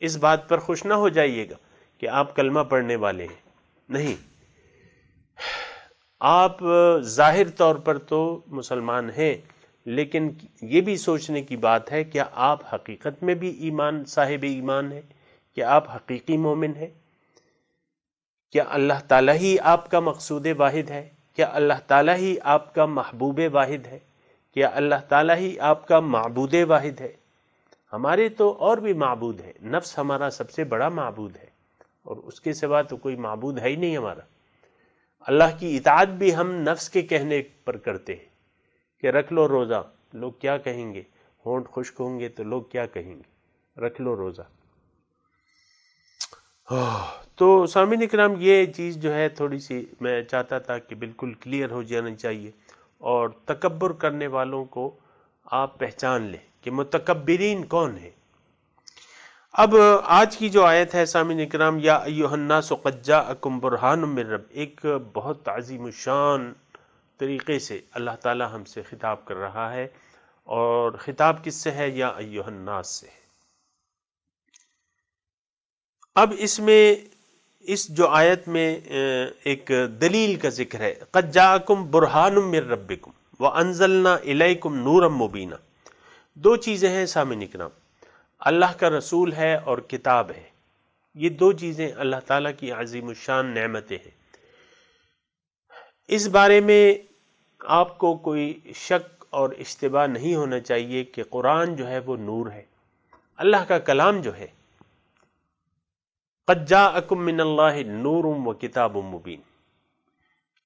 اس بات پر خوش نہ ہو جائیے گا کہ آپ کلمہ پڑھنے والے ہیں، نہیں، آپ ظاہر طور پر تو مسلمان ہیں، لیکن یہ بھی سوچنے کی بات ہے کہ آپ حقیقت میں بھی ایمان صاحب ایمان ہیں، کہ آپ حقیقی مومن ہیں؟ کیا اللہ تعالیٰ ہی آپ کا مقصود واحد ہے؟ کیا اللہ تعالیٰ ہی آپ کا محبوب واحد ہے؟ کیا اللہ تعالیٰ ہی آپ کا معبود واحد ہے؟ ہمارے تو اور بھی معبود ہیں، نفس ہمارا سب سے بڑا معبود ہے، اور اس کے سوا تو کوئی معبود ہے ہی نہیں ہمارا۔ اللہ کی اطاعت بھی ہم نفس کے کہنے پر کرتے ہیں کہ رکھ لو روزہ، لوگ کیا کہیں گے؟ ہونٹ خشک ہوں گے تو لوگ کیا کہیں گے؟ رکھ لو روزہ۔ تو سامعین کرام، یہ چیز جو ہے تھوڑی سی میں چاہتا تھا کہ بالکل کلیئر ہو جانا چاہیے، اور تکبر کرنے والوں کو آپ پہچان لیں کہ متکبرین کون ہیں۔ اب آج کی جو آیت ہے سامعین کرام، یا ایھا الناس قد جاءکم برہان من رب، ایک بہت عظیم الشان طریقے سے اللہ تعالی ہم سے خطاب کر رہا ہے، اور خطاب کس سے ہے؟ یا ایھا الناس سے۔ اب اس میں، اس جو آیت میں ایک دلیل کا ذکر ہے، قد جاءکم برہان من ربکم وانزلنا الیکم نورا مبینا۔ دو چیزیں ہیں سامعین کرام، اللہ کا رسول ہے اور کتاب ہے، یہ دو چیزیں اللہ تعالیٰ کی عظیم الشان نعمتیں ہیں۔ اس بارے میں آپ کو کوئی شک اور اشتباہ نہیں ہونا چاہیے کہ قرآن جو ہے وہ نور ہے، اللہ کا کلام جو ہے۔ قد جاءکم من اللہ نور و کتاب مبین،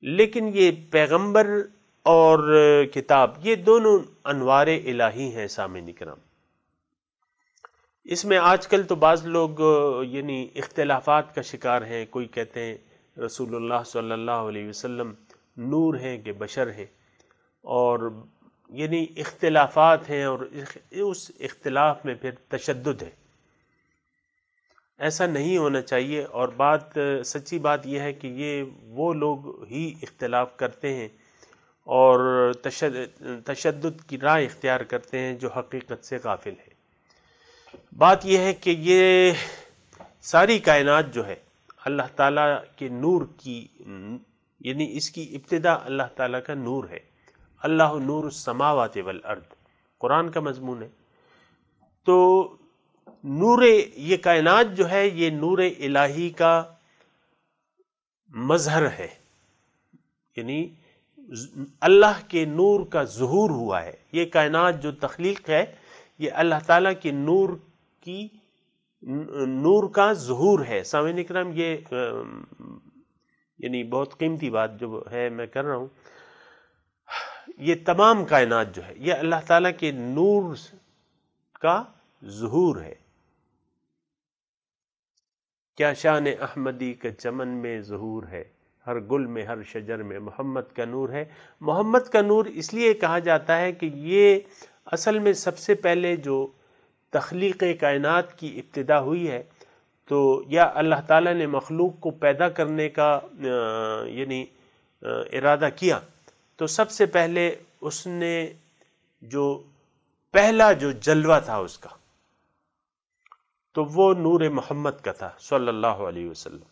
لیکن یہ پیغمبر اور کتاب، یہ دونوں انوار الہی ہیں سامعین کرام۔ اس میں آج کل تو بعض لوگ یعنی اختلافات کا شکار ہیں، کوئی کہتے ہیں رسول اللہ صلی اللہ علیہ وسلم نور ہیں کہ بشر ہیں، اور یعنی اختلافات ہیں، اور اس اختلاف میں پھر تشدد ہے۔ ایسا نہیں ہونا چاہیے، اور سچی بات یہ ہے کہ یہ وہ لوگ ہی اختلاف کرتے ہیں اور تشدد کی راہ اختیار کرتے ہیں جو حقیقت سے غافل ہے۔ بات یہ ہے کہ یہ ساری کائنات جو ہے اللہ تعالیٰ کے نور کی، یعنی اس کی ابتدا اللہ تعالیٰ کا نور ہے۔ اللہ نور السماوات والارض، قرآن کا مضمون ہے۔ تو نور، یہ کائنات جو ہے یہ نور الہی کا مظہر ہے، یعنی اللہ کے نور کا ظہور ہوا ہے۔ یہ کائنات جو تخلیق ہے یہ اللہ تعالیٰ کے نور کا ظہور ہے۔ سامعین اکرام، یہ یعنی بہت قیمتی بات جو ہے میں کر رہا ہوں، یہ تمام کائنات جو ہے یہ اللہ تعالیٰ کے نور کا ظہور ہے۔ کیا شان احمدی کا چمن میں ظہور ہے، ہر گل میں ہر شجر میں محمد کا نور ہے۔ محمد کا نور اس لیے کہا جاتا ہے کہ یہ اصل میں سب سے پہلے جو تخلیق کائنات کی ابتدا ہوئی ہے، تو یا اللہ تعالیٰ نے مخلوق کو پیدا کرنے کا یعنی ارادہ کیا، تو سب سے پہلے اس نے جو پہلا جو جلوہ تھا اس کا، تو وہ نور محمد کا تھا صلی اللہ علیہ وسلم،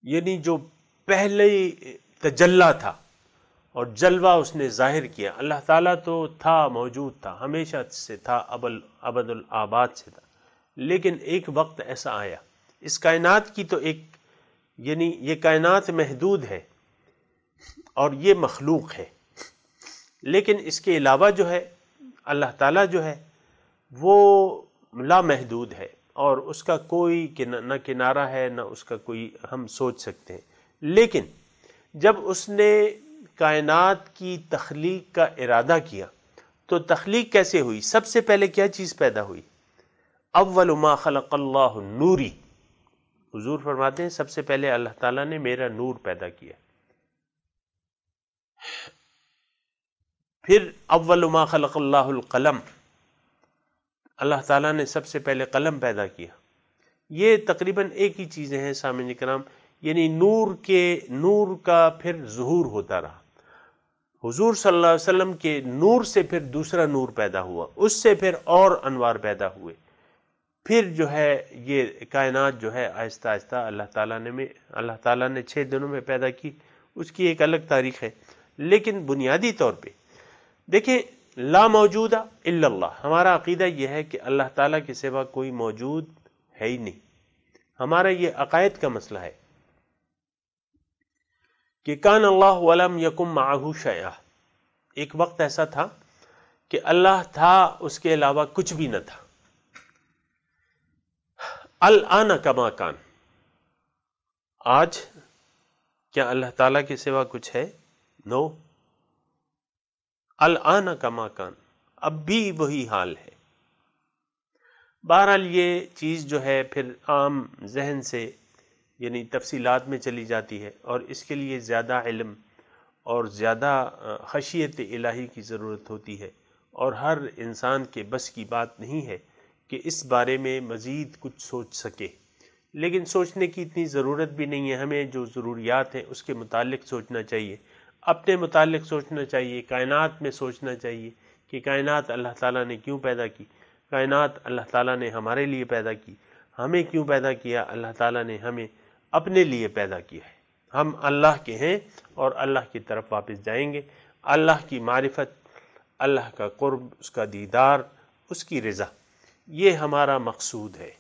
یعنی جو پہلے تجلی تھا اور جلوہ اس نے ظاہر کیا۔ اللہ تعالیٰ تو تھا، موجود تھا، ہمیشہ سے تھا، ابد الآباد سے تھا، لیکن ایک وقت ایسا آیا، اس کائنات کی تو ایک یعنی یہ کائنات محدود ہے اور یہ مخلوق ہے، لیکن اس کے علاوہ جو ہے اللہ تعالیٰ جو ہے وہ لامحدود ہے، اور اس کا کوئی نہ کنارہ ہے، نہ اس کا کوئی ہم سوچ سکتے ہیں۔ لیکن جب اس نے کائنات کی تخلیق کا ارادہ کیا تو تخلیق کیسے ہوئی؟ سب سے پہلے کیا چیز پیدا ہوئی؟ اول ما خلق اللہ نوری. حضور فرماتے ہیں سب سے پہلے اللہ تعالیٰ نے میرا نور پیدا کیا. پھر اول ما خلق اللہ القلم، اللہ تعالیٰ نے سب سے پہلے قلم پیدا کیا. یہ تقریباً ایک ہی چیزیں ہیں سامعین کرام، یعنی نور کا پھر ظہور ہوتا رہا. حضور صلی اللہ علیہ وسلم کے نور سے پھر دوسرا نور پیدا ہوا، اس سے پھر اور انوار پیدا ہوئے. پھر جو ہے یہ کائنات جو ہے آہستہ آہستہ اللہ تعالیٰ نے 6 دنوں میں پیدا کی. اس کی ایک الگ تاریخ ہے، لیکن بنیادی طور پہ دیکھیں لا موجود الا اللہ. ہمارا عقیدہ یہ ہے کہ اللہ تعالیٰ کے سوا کوئی موجود ہے ہی نہیں. ہمارا یہ عقائد کا مسئلہ ہے کہ کان اللہ ولم یکن معہ شیء. ایک وقت ایسا تھا کہ اللہ تھا، اس کے علاوہ کچھ بھی نہ تھا. الآن کما کان. آج کیا اللہ تعالیٰ کے سوا کچھ ہے؟ نو. الآن کما کان، اب بھی وہی حال ہے. بہرحال یہ چیز جو ہے پھر عام ذہن سے یعنی تفصیلات میں چلی جاتی ہے، اور اس کے لیے زیادہ علم اور زیادہ خشیت الہی کی ضرورت ہوتی ہے، اور ہر انسان کے بس کی بات نہیں ہے کہ اس بارے میں مزید کچھ سوچ سکے. لیکن سوچنے کی اتنی ضرورت بھی نہیں ہے. ہمیں جو ضروریات ہیں اس کے متعلق سوچنا چاہیے، اپنے متعلق سوچنا چاہیے، کائنات میں سوچنا چاہیے کہ کائنات اللہ تعالیٰ نے کیوں پیدا کی. کائنات اللہ تعالیٰ نے ہمارے لیے پیدا کی. ہمیں کیوں پیدا کیا؟ اللہ تعالیٰ نے ہمیں اپنے لیے پیدا کیا ہے. ہم اللہ کے ہیں اور اللہ کی طرف واپس جائیں گے. اللہ کی معرفت، اللہ کا قرب، اس کا دیدار، اس کی رضا، یہ ہمارا مقصود ہے.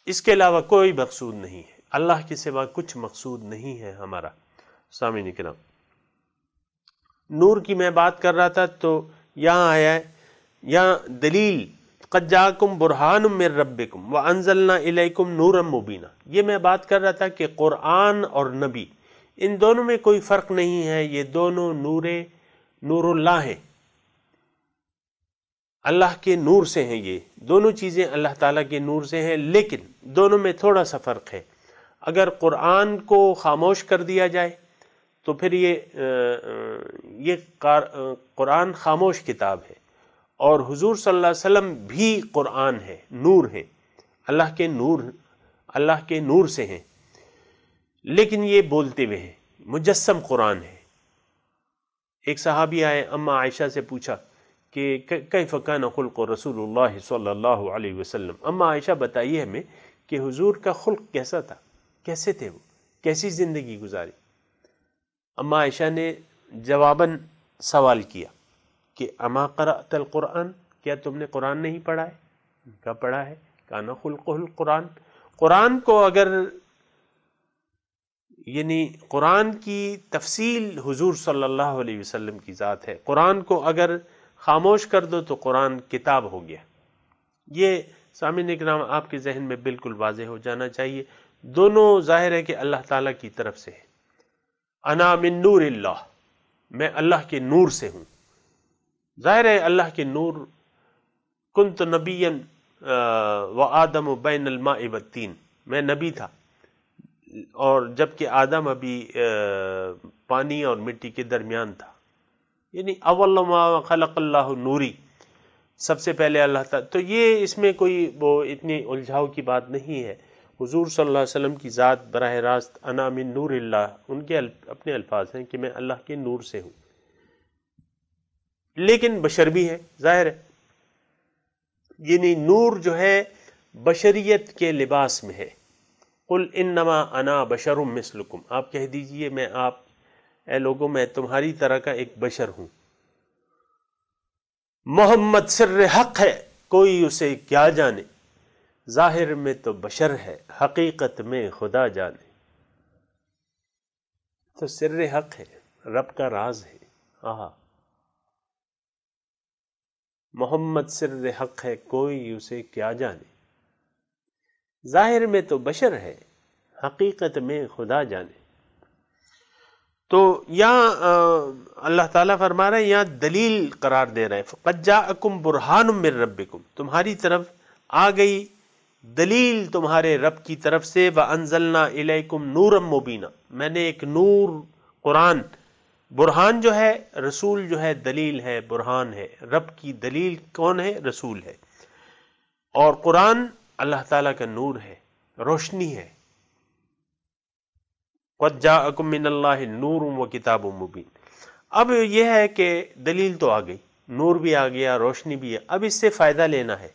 اس کے علاوہ کوئی مقصود نہیں ہے. اللہ کے سوا کچھ مقصود نہیں ہے ہمارا. سامعین کرام، نور کی میں بات کر رہا تھا تو یہاں آیا ہے، یہاں دلیل قد جاءکم برہان من ربکم وانزلنا الیکم نورا مبینا. یہ میں بات کر رہا تھا کہ قرآن اور نبی، ان دونوں میں کوئی فرق نہیں ہے. یہ دونوں نور اللہ ہیں، اللہ کے نور سے ہیں. یہ دونوں چیزیں اللہ تعالیٰ کے نور سے ہیں، لیکن دونوں میں تھوڑا سا فرق ہے. اگر قرآن کو خاموش کر دیا جائے تو پھر یہ قرآن خاموش کتاب ہے، اور حضور صلی اللہ علیہ وسلم بھی قرآن ہے، نور ہے، اللہ کے نور سے ہیں. لیکن یہ بولتے ہوئے ہیں، مجسم قرآن ہے. ایک صحابی آئے، اما عائشہ سے پوچھا کہ کیف کان خلق رسول اللہ صلی اللہ علیہ وسلم. اما عائشہ بتائیے ہمیں کہ حضور کا خلق کیسا تھا، کیسے تھے وہ، کیسی زندگی گزاری. اما عائشہ نے جواباً سوال کیا کہ اما قرأت القرآن، کیا تم نے قرآن نہیں پڑھا ہے؟ کیا پڑھا ہے؟ کان خلقہ القرآن. قرآن کو اگر یعنی قرآن کی تفصیل حضور صلی اللہ علیہ وسلم کی ذات ہے. قرآن کو اگر خاموش کر دو تو قرآن کتاب ہو گیا. یہ سامعین کرام آپ کے ذہن میں بالکل واضح ہو جانا چاہیے. دونوں ظاہر ہے کہ اللہ تعالیٰ کی طرف سے ہے. انا من نور اللہ، میں اللہ کے نور سے ہوں. ظاہر ہے اللہ کے نور. کنت نبیا وآدم بین الماء والتین، میں نبی تھا اور جبکہ آدم ابھی پانی اور مٹی کے درمیان تھا. یعنی اول ما خلق اللہ نوری، سب سے پہلے اللہ تعالیٰ. تو یہ اس میں کوئی وہ اتنی الجھاؤ کی بات نہیں ہے. حضور صلی اللہ علیہ وسلم کی ذات براہ راست انا من نور اللہ، ان کے اپنے الفاظ ہیں کہ میں اللہ کے نور سے ہوں. لیکن بشر بھی ہے، ظاہر ہے. یعنی نور جو ہے بشریت کے لباس میں ہے. قل انما انا بشر مثلکم، آپ کہہ دیجئے اے لوگوں میں تمہاری طرح کا ایک بشر ہوں. محمد سر حق ہے، کوئی اسے کیا جانے، ظاہر میں تو بشر ہے، حقیقت میں خدا جانے. تو سر حق ہے، رب کا راز ہے. محمد سر حق ہے، کوئی اسے کیا جانے، ظاہر میں تو بشر ہے، حقیقت میں خدا جانے. تو یہاں اللہ تعالیٰ فرما رہے ہیں، یہاں دلیل قرار دے رہے ہیں، فَقَدْ جَاءَكُمْ بُرْهَانٌ مِّن رَبِّكُمْ، تمہاری طرف آ گئی دلیل تمہارے رب کی طرف سے، وَأَنزَلْنَا إِلَيْكُمْ نُورًا مُبِينًا، میں نے ایک نور قرآن، برہان جو ہے رسول جو ہے، دلیل ہے، برہان ہے، رب کی دلیل کون ہے؟ رسول ہے، اور قرآن اللہ تعالیٰ کا نور ہے، روشنی ہے۔ قَدْ جَاءَكُم مِّنَ اللَّهِ نُورٌ وَكِتَابٌ مُّبِينٌ۔ اب یہ ہے کہ دلیل تو آ گئی، نور بھی آ گیا، روشنی بھی ہے، اب اس سے فائدہ لینا ہے۔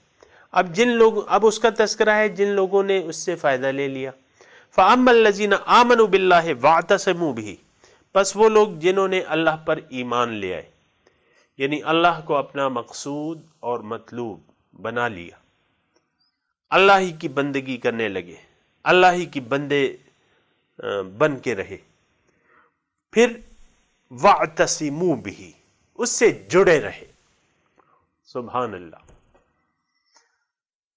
اب اس کا تذکرہ ہے جن لوگوں نے اس سے فائدہ لے لیا۔ فَأَمَّا الَّذِينَ آمَنُوا بِاللَّهِ وَاعْتَصَمُوا بِهِ، پس وہ لوگ جنہوں نے اللہ پر ایمان لے آئے، یعنی اللہ کو اپنا مقصود اور مطلوب بنا لیا، اللہ ہی کی بندگی کرنے لگے، اللہ ہی کی بندے بن کے رہے، پھر وَاعْتَصِمُوا بِهِ، اس سے جڑے رہے، سبحان اللہ،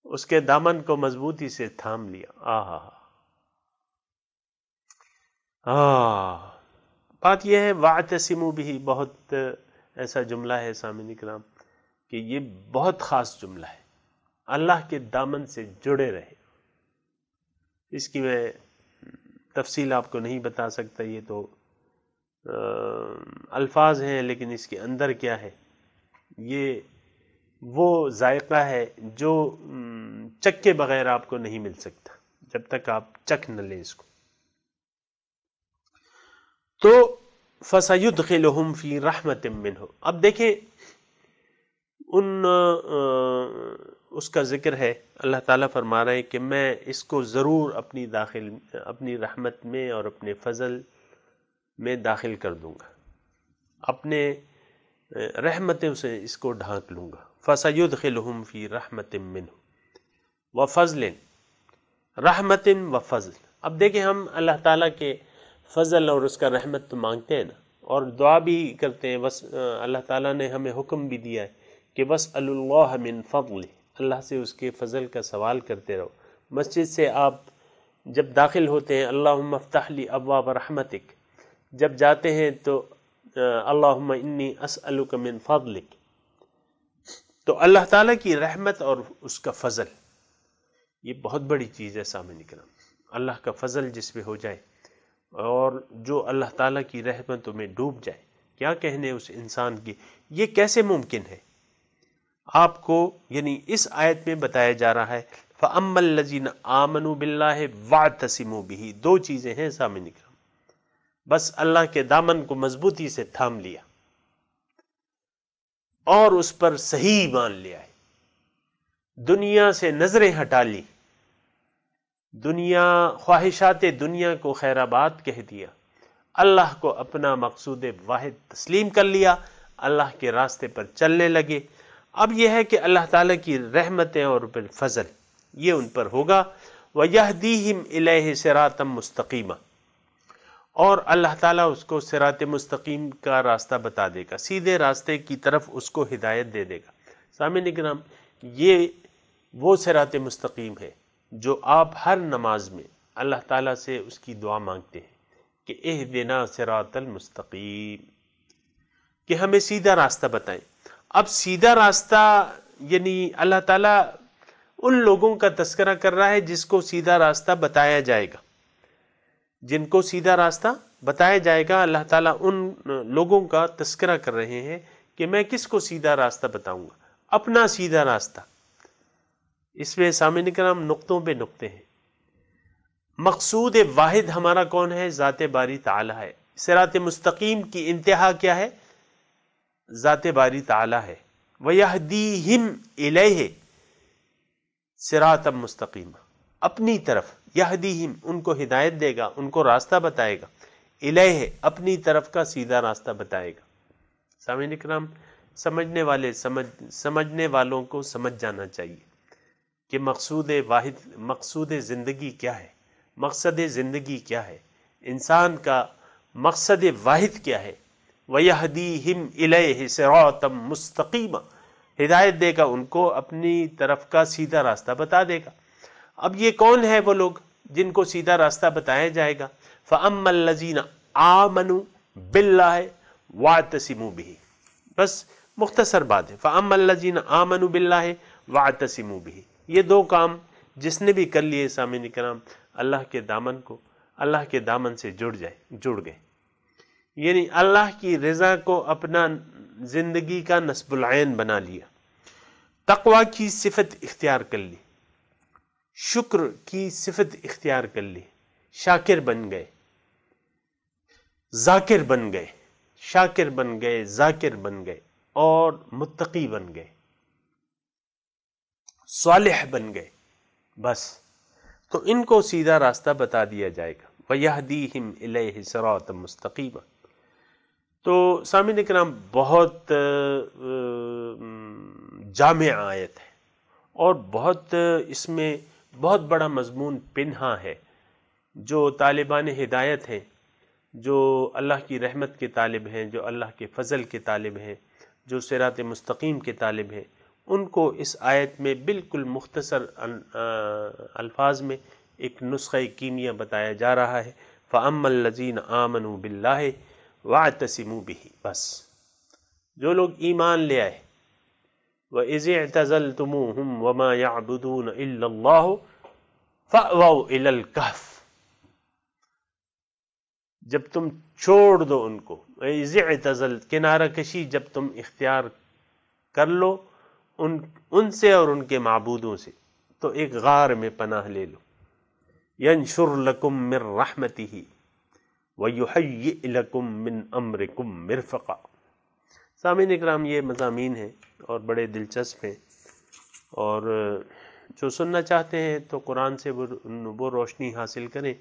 اس کے دامن کو مضبوطی سے تھام لیا۔ بات یہ ہے وَاعْتَصِمُوا بِهِ، بہت ایسا جملہ ہے سامعین کرام کہ یہ بہت خاص جملہ ہے، اللہ کے دامن سے جڑے رہے۔ اس کی میں تفصیل آپ کو نہیں بتا سکتا، یہ تو الفاظ ہیں، لیکن اس کے اندر کیا ہے، یہ وہ ذائقہ ہے جو چکھ کے بغیر آپ کو نہیں مل سکتا، جب تک آپ چکھ نہ لیں اس کو۔ تو فَسَيُدْخِلُهُمْ فِي رَحْمَةٍ مِّنْهُ، اب دیکھیں اس کا ذکر ہے، اللہ تعالیٰ فرما رہے ہیں کہ میں اس کو ضرور اپنی رحمت میں اور اپنے فضل میں داخل کر دوں گا، اپنے رحمتوں سے اس کو ڈھانک لوں گا۔ فَسَيُدْخِلُهُمْ فِي رَحْمَةٍ مِّنْهُ وَفَضْلٍ، رحمت و فضل۔ اب دیکھیں ہم اللہ تعالیٰ کے فضل اور اس کا رحمت تو مانگتے ہیں نا، اور دعا بھی کرتے ہیں، بس اللہ تعالیٰ نے ہمیں حکم بھی دیا ہے کہ وَاسْأَلُوا اللَّهَ مِن فَضْلِهِ، اللہ سے اس کے فضل کا سوال کرتے رہو۔ مسجد سے آپ جب داخل ہوتے ہیں اللہم افتح لی ابواب رحمتک، جب جاتے ہیں تو اللہم انی اسألک من فضلک، تو اللہ تعالیٰ کی رحمت اور اس کا فضل یہ بہت بڑی چیز ہے سامعین کرام۔ اللہ کا فضل جس پہ ہو جائے اور جو اللہ تعالیٰ کی رحمتوں میں ڈوب جائے، کیا کہنے اس انسان کی، یہ کیسے ممکن ہے؟ آپ کو یعنی اس آیت میں بتایا جا رہا ہے فَأَمَّا الَّذِينَ آمَنُوا بِاللَّهِ وَاعْتَصِمُوا بِهِ، دو چیزیں ہیں سامعین کرام، بس اللہ کے دامن کو مضبوطی سے تھام لیا اور اس پر صحیح ایمان لے آئے، دنیا سے نظریں ہٹا لی، دنیا خواہشات دنیا کو خیرآباد کہہ دیا، اللہ کو اپنا مقصود واحد تسلیم کر لیا، اللہ کے راستے پر چلنے لگے۔ اب یہ ہے کہ اللہ تعالیٰ کی رحمتیں اور پھر فضل یہ ان پر ہوگا، وَيَهْدِيهِمْ إِلَيْهِ صِرَاطًا مُسْتَقِيمًا، اور اللہ تعالیٰ اس کو صراط مستقیم کا راستہ بتا دے گا، سیدھے راستے کی طرف اس کو ہدایت دے دے گا۔ سامعین کرام، یہ وہ صراط مستقیم ہے جو آپ ہر نماز میں اللہ تعالیٰ سے اس کی دعا مانگتے ہیں کہ اہدنا صراط المستقیم، کہ ہمیں سیدھا راستہ بتائیں۔ اب سیدھا راستہ یعنی اللہ تعالیٰ ان لوگوں کا تذکرہ کر رہا ہے جس کو سیدھا راستہ بتایا جائے گا، جن کو سیدھا راستہ بتایا جائے گا، اللہ تعالیٰ ان لوگوں کا تذکرہ کر رہے ہیں کہ میں کس کو سیدھا راستہ بتاؤں گا، اپنا سیدھا راستہ۔ اس میں سامعین کرام نقطوں پہ نقطے ہیں۔ مقصود واحد ہمارا کون ہے؟ ذات باری تعالیٰ ہے۔ صراط مستقیم کی انتہا کیا ہے؟ ذات باری تعالیٰ ہے۔ وَيَهْدِيهِمْ إِلَيْهِ صِرَاطًا مُسْتَقِيمًا، اپنی طرف، یہدیہم ان کو ہدایت دے گا، ان کو راستہ بتائے گا، الیہ اپنی طرف کا سیدھا راستہ بتائے گا۔ سامعین اکرام، سمجھنے والوں کو سمجھ جانا چاہیے کہ مقصود واحد، مقصود زندگی کیا ہے، مقصد زندگی کیا ہے، انسان کا مقصد واحد کیا ہے۔ وَيَهْدِيهِمْ إِلَيْهِ صِرَاطًا مُسْتَقِيمًا، ہدایت دے گا ان کو، اپنی طرف کا سیدھا راستہ بتا دے گا۔ اب یہ کون ہے وہ لوگ جن کو سیدھا راستہ بتایا جائے گا؟ فَأَمَّا الَّذِينَ آمَنُوا باللہ واعتصموا بہ، بس مختصر بات ہے، فَأَمَّا الَّذِينَ آمَنُوا بِاللَّهِ وَاعْتَصِمُوا بِهِ، یہ دو کام جس نے بھی کر لیے سامعین کرام، اللہ کے دامن کو، اللہ کے دامن سے جڑ گئے، یعنی اللہ کی رضا کو اپنا زندگی کا نصب العین بنا لیا، تقوی کی صفت اختیار کر لی، شکر کی صفت اختیار کر لی، شاکر بن گئے، ذاکر بن گئے، شاکر بن گئے، ذاکر بن گئے، اور متقی بن گئے، صالح بن گئے، بس تو ان کو سیدھا راستہ بتا دیا جائے گا، وَيَهْدِيهِمْ إِلَيْهِ صِرَاطًا مُسْتَقِيمًا۔ تو سامعین کرام بہت جامع آیت ہے، اور بہت اس میں بہت بڑا مضمون پنہا ہے، جو طالبان ہدایت ہیں، جو اللہ کی رحمت کے طالب ہیں، جو اللہ کے فضل کے طالب ہیں، جو صراط مستقیم کے طالب ہیں، ان کو اس آیت میں بالکل مختصر الفاظ میں ایک نسخہ کیمیا بتایا جا رہا ہے، فَأَمَّا الَّذِينَ آمَنُوا بِاللَّهِ وَاعْتَصِمُوا بِهِ، بس جو لوگ ایمان لے آئے، وَإِذِ اعْتَزَلْتُمُوهُمْ وَمَا يَعْبُدُونَ إِلَّا اللَّهُ فَأْوَوْا إِلَى الْكَهْفِ، جب تم چھوڑ دو ان کو، وَإِذِ اعْتَزَلْتُمْ، کنارہ کشی جب تم اختیار کر لو ان سے اور ان کے معبودوں سے، تو ایک غار میں پناہ لے لو، يَنشُرْ لَكُم مِّن رَحْمَتِهِ وَيُحَيِّئْ لَكُم مِّنْ أَمْرِكُم مِّرْفَقًا۔ سامعین اکرام یہ مضامین ہیں اور بڑے دلچسپ ہیں، اور جو سننا چاہتے ہیں تو قرآن سے وہ روشنی حاصل کریں۔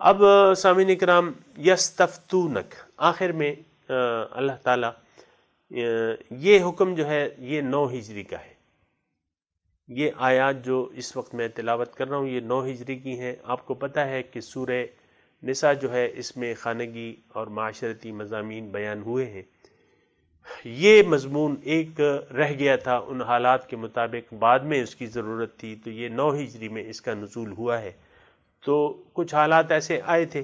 اب سامعین اکرام یستفتونک، آخر میں اللہ تعالیٰ یہ حکم جو ہے یہ 9 ہجری کا ہے، یہ آیات جو اس وقت میں تلاوت کر رہا ہوں یہ 9 ہجری کی ہیں۔ آپ کو پتہ ہے کہ سورہ نساء جو ہے اس میں خانگی اور معاشرتی مضامین بیان ہوئے ہیں، یہ مضمون ایک رہ گیا تھا ان حالات کے مطابق، بعد میں اس کی ضرورت تھی، تو یہ 9 ہجری میں اس کا نزول ہوا ہے۔ تو کچھ حالات ایسے آئے تھے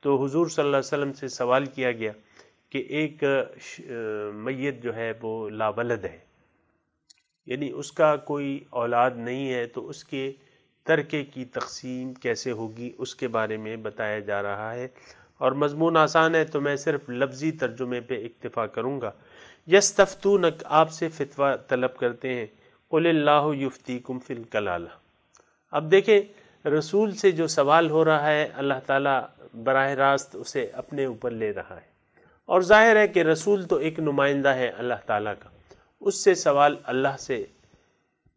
تو حضور صلی اللہ علیہ وسلم سے سوال کیا گیا کہ ایک میت جو ہے وہ لا ولد ہے، یعنی اس کا کوئی اولاد نہیں ہے، تو اس کے ترکے کی تقسیم کیسے ہوگی اس کے بارے میں بتایا جا رہا ہے، اور مضمون آسان ہے تو میں صرف لفظی ترجمے پہ اکتفا کروں گا۔ یستفتونک، آپ سے فتویٰ طلب کرتے ہیں، قل اللہ یفتیکم فی الکلالہ۔ اب دیکھیں رسول سے جو سوال ہو رہا ہے اللہ تعالیٰ براہ راست اسے اپنے اوپر لے رہا ہے، اور ظاہر ہے کہ رسول تو ایک نمائندہ ہے اللہ تعالیٰ کا، اس سے سوال اللہ سے،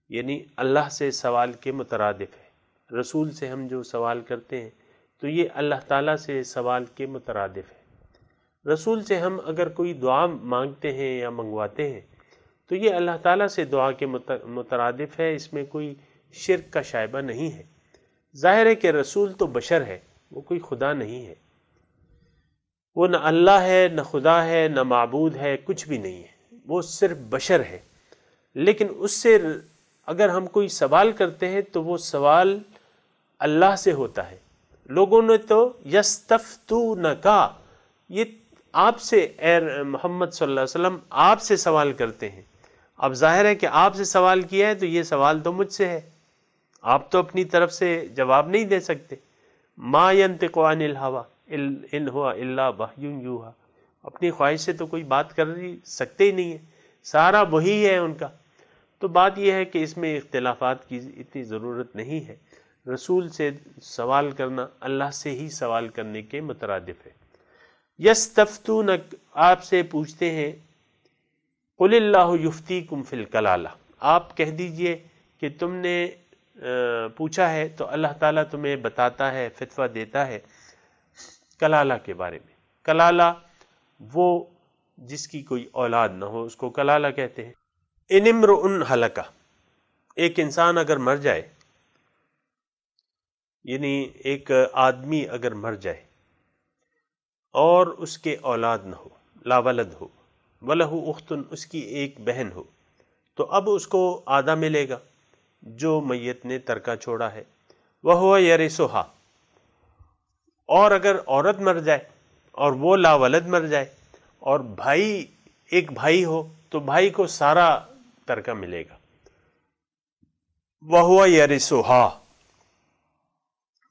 یعنی اللہ سے سوال کے مترادف ہے۔ رسول سے ہم جو سوال کرتے ہیں تو یہ اللہ تعالیٰ سے سوال کے مترادف ہے۔ رسول سے ہم اگر کوئی دعا مانگتے ہیں یا منگواتے ہیں تو یہ اللہ تعالیٰ سے دعا کے مترادف ہے، اس میں کوئی شرک کا شائبہ نہیں ہے۔ ظاہر ہے کہ رسول تو بشر ہے، وہ کوئی خدا نہیں ہے، وہ نہ اللہ ہے، نہ خدا ہے، نہ معبود ہے، کچھ بھی نہیں ہے، وہ صرف بشر ہے۔ لیکن اس سے اگر ہم کوئی سوال کرتے ہیں تو وہ سوال اللہ سے ہوتا ہے۔ لوگوں نے تو یستفتونکا، یہ آپ سے، اے محمد صلی اللہ علیہ وسلم آپ سے سوال کرتے ہیں۔ اب ظاہر ہے کہ آپ سے سوال کیا ہے تو یہ سوال تو مجھ سے ہے، آپ تو اپنی طرف سے جواب نہیں دے سکتے۔ ما ینطق عن الہوی ان ہوا الا وحی یوحی، اپنی خواہش سے تو کوئی بات کر سکتے ہی نہیں ہے، سارا وہی ہے ان کا۔ تو بات یہ ہے کہ اس میں اختلافات کی اتنی ضرورت نہیں ہے، رسول سے سوال کرنا اللہ سے ہی سوال کرنے کے مترادف ہے۔ یستفتونک، آپ سے پوچھتے ہیں، قل اللہ یفتیکم فی الکلالہ، آپ کہہ دیجئے کہ تم نے پوچھا ہے تو اللہ تعالیٰ تمہیں بتاتا ہے، فتویٰ دیتا ہے کلالہ کے بارے میں۔ کلالہ وہ جس کی کوئی اولاد نہ ہو، اس کو کلالہ کہتے ہیں۔ ان امرؤ ہلک، ایک انسان اگر مر جائے، یعنی ایک آدمی اگر مر جائے اور اس کے اولاد نہ ہو، لا ولد ہو، وَلَهُ أُخْتٌ، اس کی ایک بہن ہو، تو اب اس کو آدھا ملے گا جو میت نے ترکہ چھوڑا ہے۔ وَهُوَ يَرِثُهَا، اور اگر عورت مر جائے اور وہ لاولد مر جائے اور ایک بھائی ہو تو بھائی کو سارا ترکہ ملے گا. وَهُوَ يَرِثُهَا،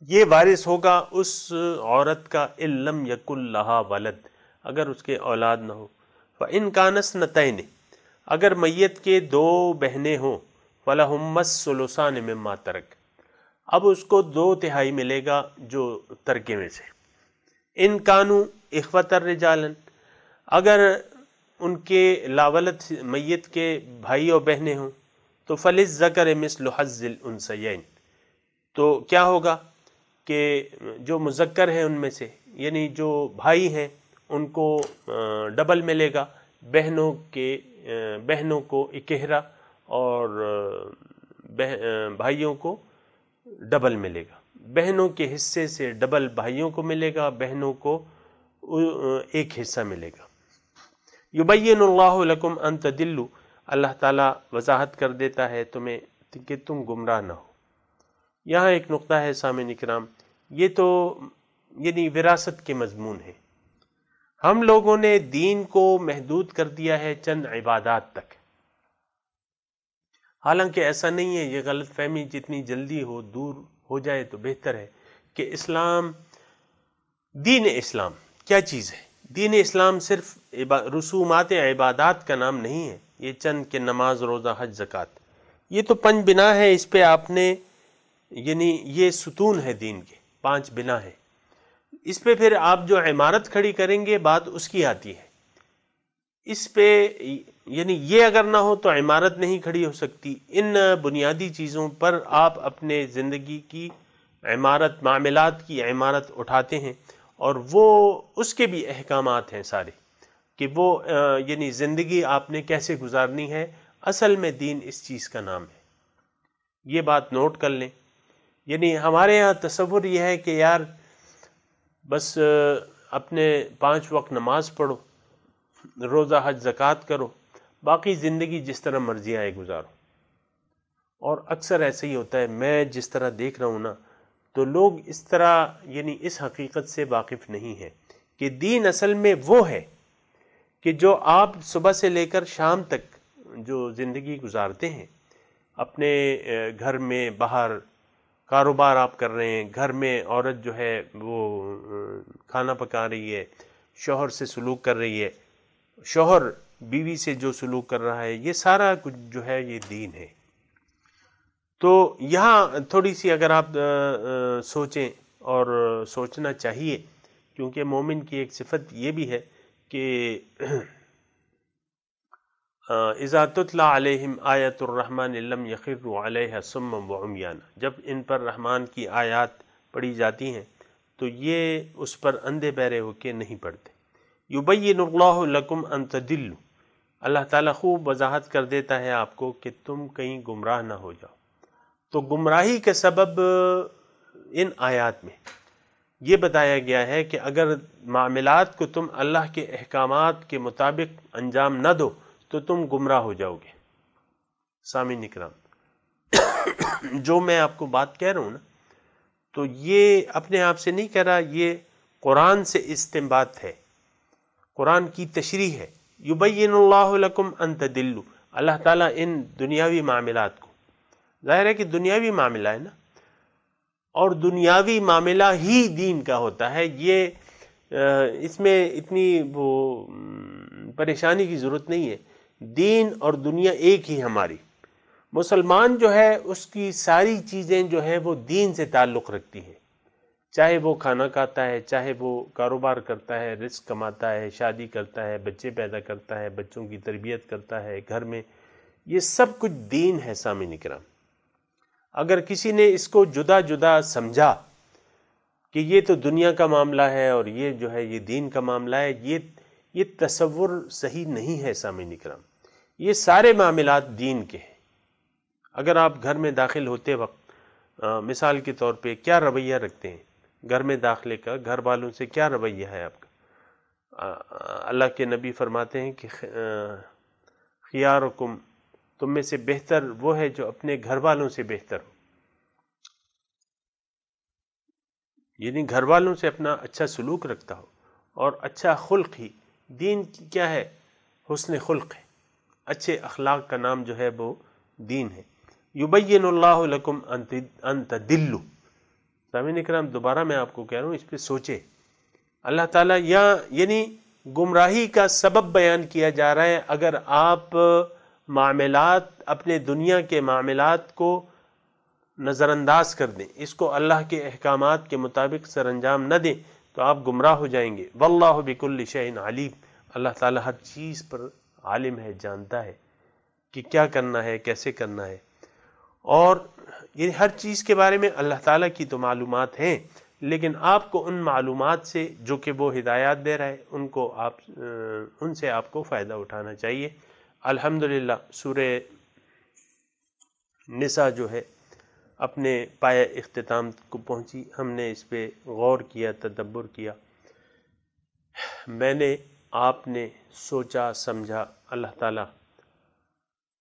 یہ وارث ہوگا اس عورت کا إِن لَّمْ يَكُن لَّهَا وَلَد، اگر اس کے اولاد نہ ہو. فَإِن كَانَتْ اثْنَتَيْنِ، اگر میت کے 2 بہنیں ہوں، فَلَهُمَّ الثُّلُثَانِ مِمَّا تَرَكَ، اب اس کو 2/3 ملے گا جو ترکے میں سے. ان کانو اخوۃ الرجالن، اگر ان کے لاولد میت کے بھائی اور بہنیں ہوں تو فللذکر مثل حظ الانثیین، تو کیا ہوگا کہ جو مذکر ہیں ان میں سے، یعنی جو بھائی ہیں ان کو ڈبل ملے گا، بہنوں کو اکہرا اور بھائیوں کو ڈبل ملے گا. بہنوں کے حصے سے ڈبل بھائیوں کو ملے گا، بہنوں کو ایک حصہ ملے گا. یبین اللہ لکم ان تدلوا، اللہ تعالیٰ وضاحت کر دیتا ہے تمہیں کہ تم گمراہ نہ ہو. یہاں ایک نقطہ ہے سامعین اکرام، یہ تو یعنی وراثت کے مضمون ہے. ہم لوگوں نے دین کو محدود کر دیا ہے چند عبادات تک، حالانکہ ایسا نہیں ہے. یہ غلط فہمی جتنی جلدی دور ہو جائے تو بہتر ہے کہ دین اسلام کیا چیز ہے. دین اسلام صرف رسومات عبادات کا نام نہیں ہے. یہ چند کہ نماز، روزہ، حج، زکوٰۃ، یہ تو 5 بنا ہے. اس پہ آپ نے یعنی یہ ستون ہے دین کے، 5 بنا ہے. اس پہ پھر آپ جو عمارت کھڑی کریں گے بات اس کی آتی ہے. اس پہ یعنی یہ اگر نہ ہو تو عمارت نہیں کھڑی ہو سکتی. ان بنیادی چیزوں پر آپ اپنے زندگی کی عمارت، معاملات کی عمارت اٹھاتے ہیں، اور وہ اس کے بھی احکامات ہیں سارے کہ وہ یعنی زندگی آپ نے کیسے گزارنی ہے. اصل میں دین اس چیز کا نام ہے. یہ بات نوٹ کر لیں. یعنی ہمارے ہاں تصور یہ ہے کہ یار بس اپنے 5 وقت نماز پڑھو، روزہ، حج، زکوٰۃ کرو، باقی زندگی جس طرح مرضی آئے گزارو. اور اکثر ایسے ہی ہوتا ہے. میں جس طرح دیکھ رہا ہوں نا، تو لوگ اس طرح یعنی اس حقیقت سے واقف نہیں ہے کہ دین اصل میں وہ ہے کہ جو آپ صبح سے لے کر شام تک جو زندگی گزارتے ہیں، اپنے گھر میں، باہر کاروبار آپ کر رہے ہیں، گھر میں عورت جو ہے وہ کھانا پکا رہی ہے، شوہر سے سلوک کر رہی ہے، شوہر بیوی سے جو سلوک کر رہا ہے، یہ سارا کچھ جو ہے یہ دین ہے. تو یہاں تھوڑی سی اگر آپ سوچیں، اور سوچنا چاہیے، کیونکہ مومن کی ایک صفت یہ بھی ہے کہ اذا تتلی علیہم آیۃ الرحمن لم یخروا علیہا صما وعمیانا، جب ان پر رحمان کی آیات پڑھی جاتی ہیں تو یہ اس پر اندھے بہرے ہو کے نہیں پڑھتے. یبین اللہ لکم ان تدلوا، اللہ تعالیٰ خوب وضاحت کر دیتا ہے آپ کو کہ تم کہیں گمراہ نہ ہو جاؤ. تو گمراہی کا سبب ان آیات میں یہ بتایا گیا ہے کہ اگر معاملات کو تم اللہ کے احکامات کے مطابق انجام نہ دو تو تم گمراہ ہو جاؤ گے. سامعین اکرام، جو میں آپ کو بات کہہ رہا ہوں نا، تو یہ اپنے آپ سے نہیں کہہ رہا، یہ قرآن سے استنباط ہے، قرآن کی تشریح ہے. یبین اللہ لکم ان تدلوا، اللہ تعالیٰ ان دنیاوی معاملات کو، ظاہر ہے کہ دنیاوی معاملہ ہے نا، اور دنیاوی معاملہ ہی دین کا ہوتا ہے. یہ اس میں اتنی وہ پریشانی کی ضرورت نہیں ہے. دین اور دنیا ایک ہی ہماری. مسلمان جو ہے اس کی ساری چیزیں جو ہیں وہ دین سے تعلق رکھتی ہیں، چاہے وہ کھانا کھاتا ہے، چاہے وہ کاروبار کرتا ہے، رزق کماتا ہے، شادی کرتا ہے، بچے پیدا کرتا ہے، بچوں کی تربیت کرتا ہے گھر میں، یہ سب کچھ دین ہے. سامعین اکرام، اگر کسی نے اس کو جدا جدا سمجھا کہ یہ تو دنیا کا معاملہ ہے اور یہ جو ہے یہ دین کا معاملہ ہے، یہ تصور صحیح نہیں ہے. سامعین اکرام، یہ سارے معاملات دین کے ہیں. اگر آپ گھر میں داخل ہوتے وقت مثال کے طور پہ کیا رویہ رکھتے ہیں، گھر میں داخلے کا گھر والوں سے کیا رویہ ہے آپ کا؟ اللہ کے نبی فرماتے ہیں کہ خیارکم، تم میں سے بہتر وہ ہے جو اپنے گھر والوں سے بہتر ہو. یعنی گھر والوں سے اپنا اچھا سلوک رکھتا ہو، اور اچھا خلق ہی دین کیا ہے؟ حسن خلق ہے، اچھے اخلاق کا نام جو ہے وہ دین ہے۔ یبین اللہ لکم ان تضلوا، سامعین اکرام دوبارہ میں آپ کو کہہ رہا ہوں، اس پہ سوچے۔ اللہ تعالیٰ یعنی گمراہی کا سبب بیان کیا جا رہا ہے۔ اگر آپ معاملات، اپنے دنیا کے معاملات کو نظر انداز کر دیں، اس کو اللہ کے احکامات کے مطابق سر انجام نہ دیں، تو آپ گمراہ ہو جائیں گے۔ واللہ بکل شیء علیم، اللہ تعالیٰ ہر چیز پر عالم ہے، جانتا ہے کہ کیا کرنا ہے، کیسے کرنا ہے، اور یہ ہر چیز کے بارے میں اللہ تعالیٰ کی تو معلومات ہیں، لیکن آپ کو ان معلومات سے جو کہ وہ ہدایات دے رہا ہے ان سے آپ کو فائدہ اٹھانا چاہیے۔ الحمدللہ سورہ نساء جو ہے اپنے پائے اختتام کو پہنچی، ہم نے اس پہ غور کیا، تدبر کیا، میں نے، آپ نے سوچا سمجھا۔ اللہ تعالیٰ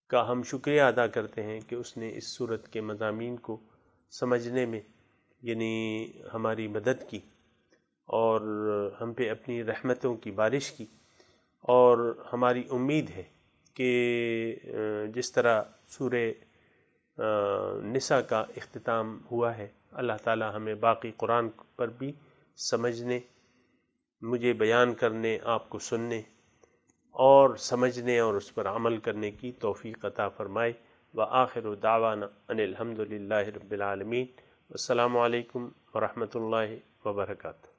کا ہم شکریہ ادا کرتے ہیں کہ اس نے اس صورت کے مضامین کو سمجھنے میں یعنی ہماری مدد کی، اور ہم پہ اپنی رحمتوں کی بارش کی، اور ہماری امید ہے کہ جس طرح سورہ نساء کا اختتام ہوا ہے، اللہ تعالی ہمیں باقی قرآن پر بھی سمجھنے، مجھے بیان کرنے، آپ کو سننے اور سمجھنے اور اس پر عمل کرنے کی توفیق عطا فرمائے۔ وآخر دعوانا ان الحمد للہ رب العالمین۔ السلام علیکم ورحمۃ اللہ وبرکاتہ۔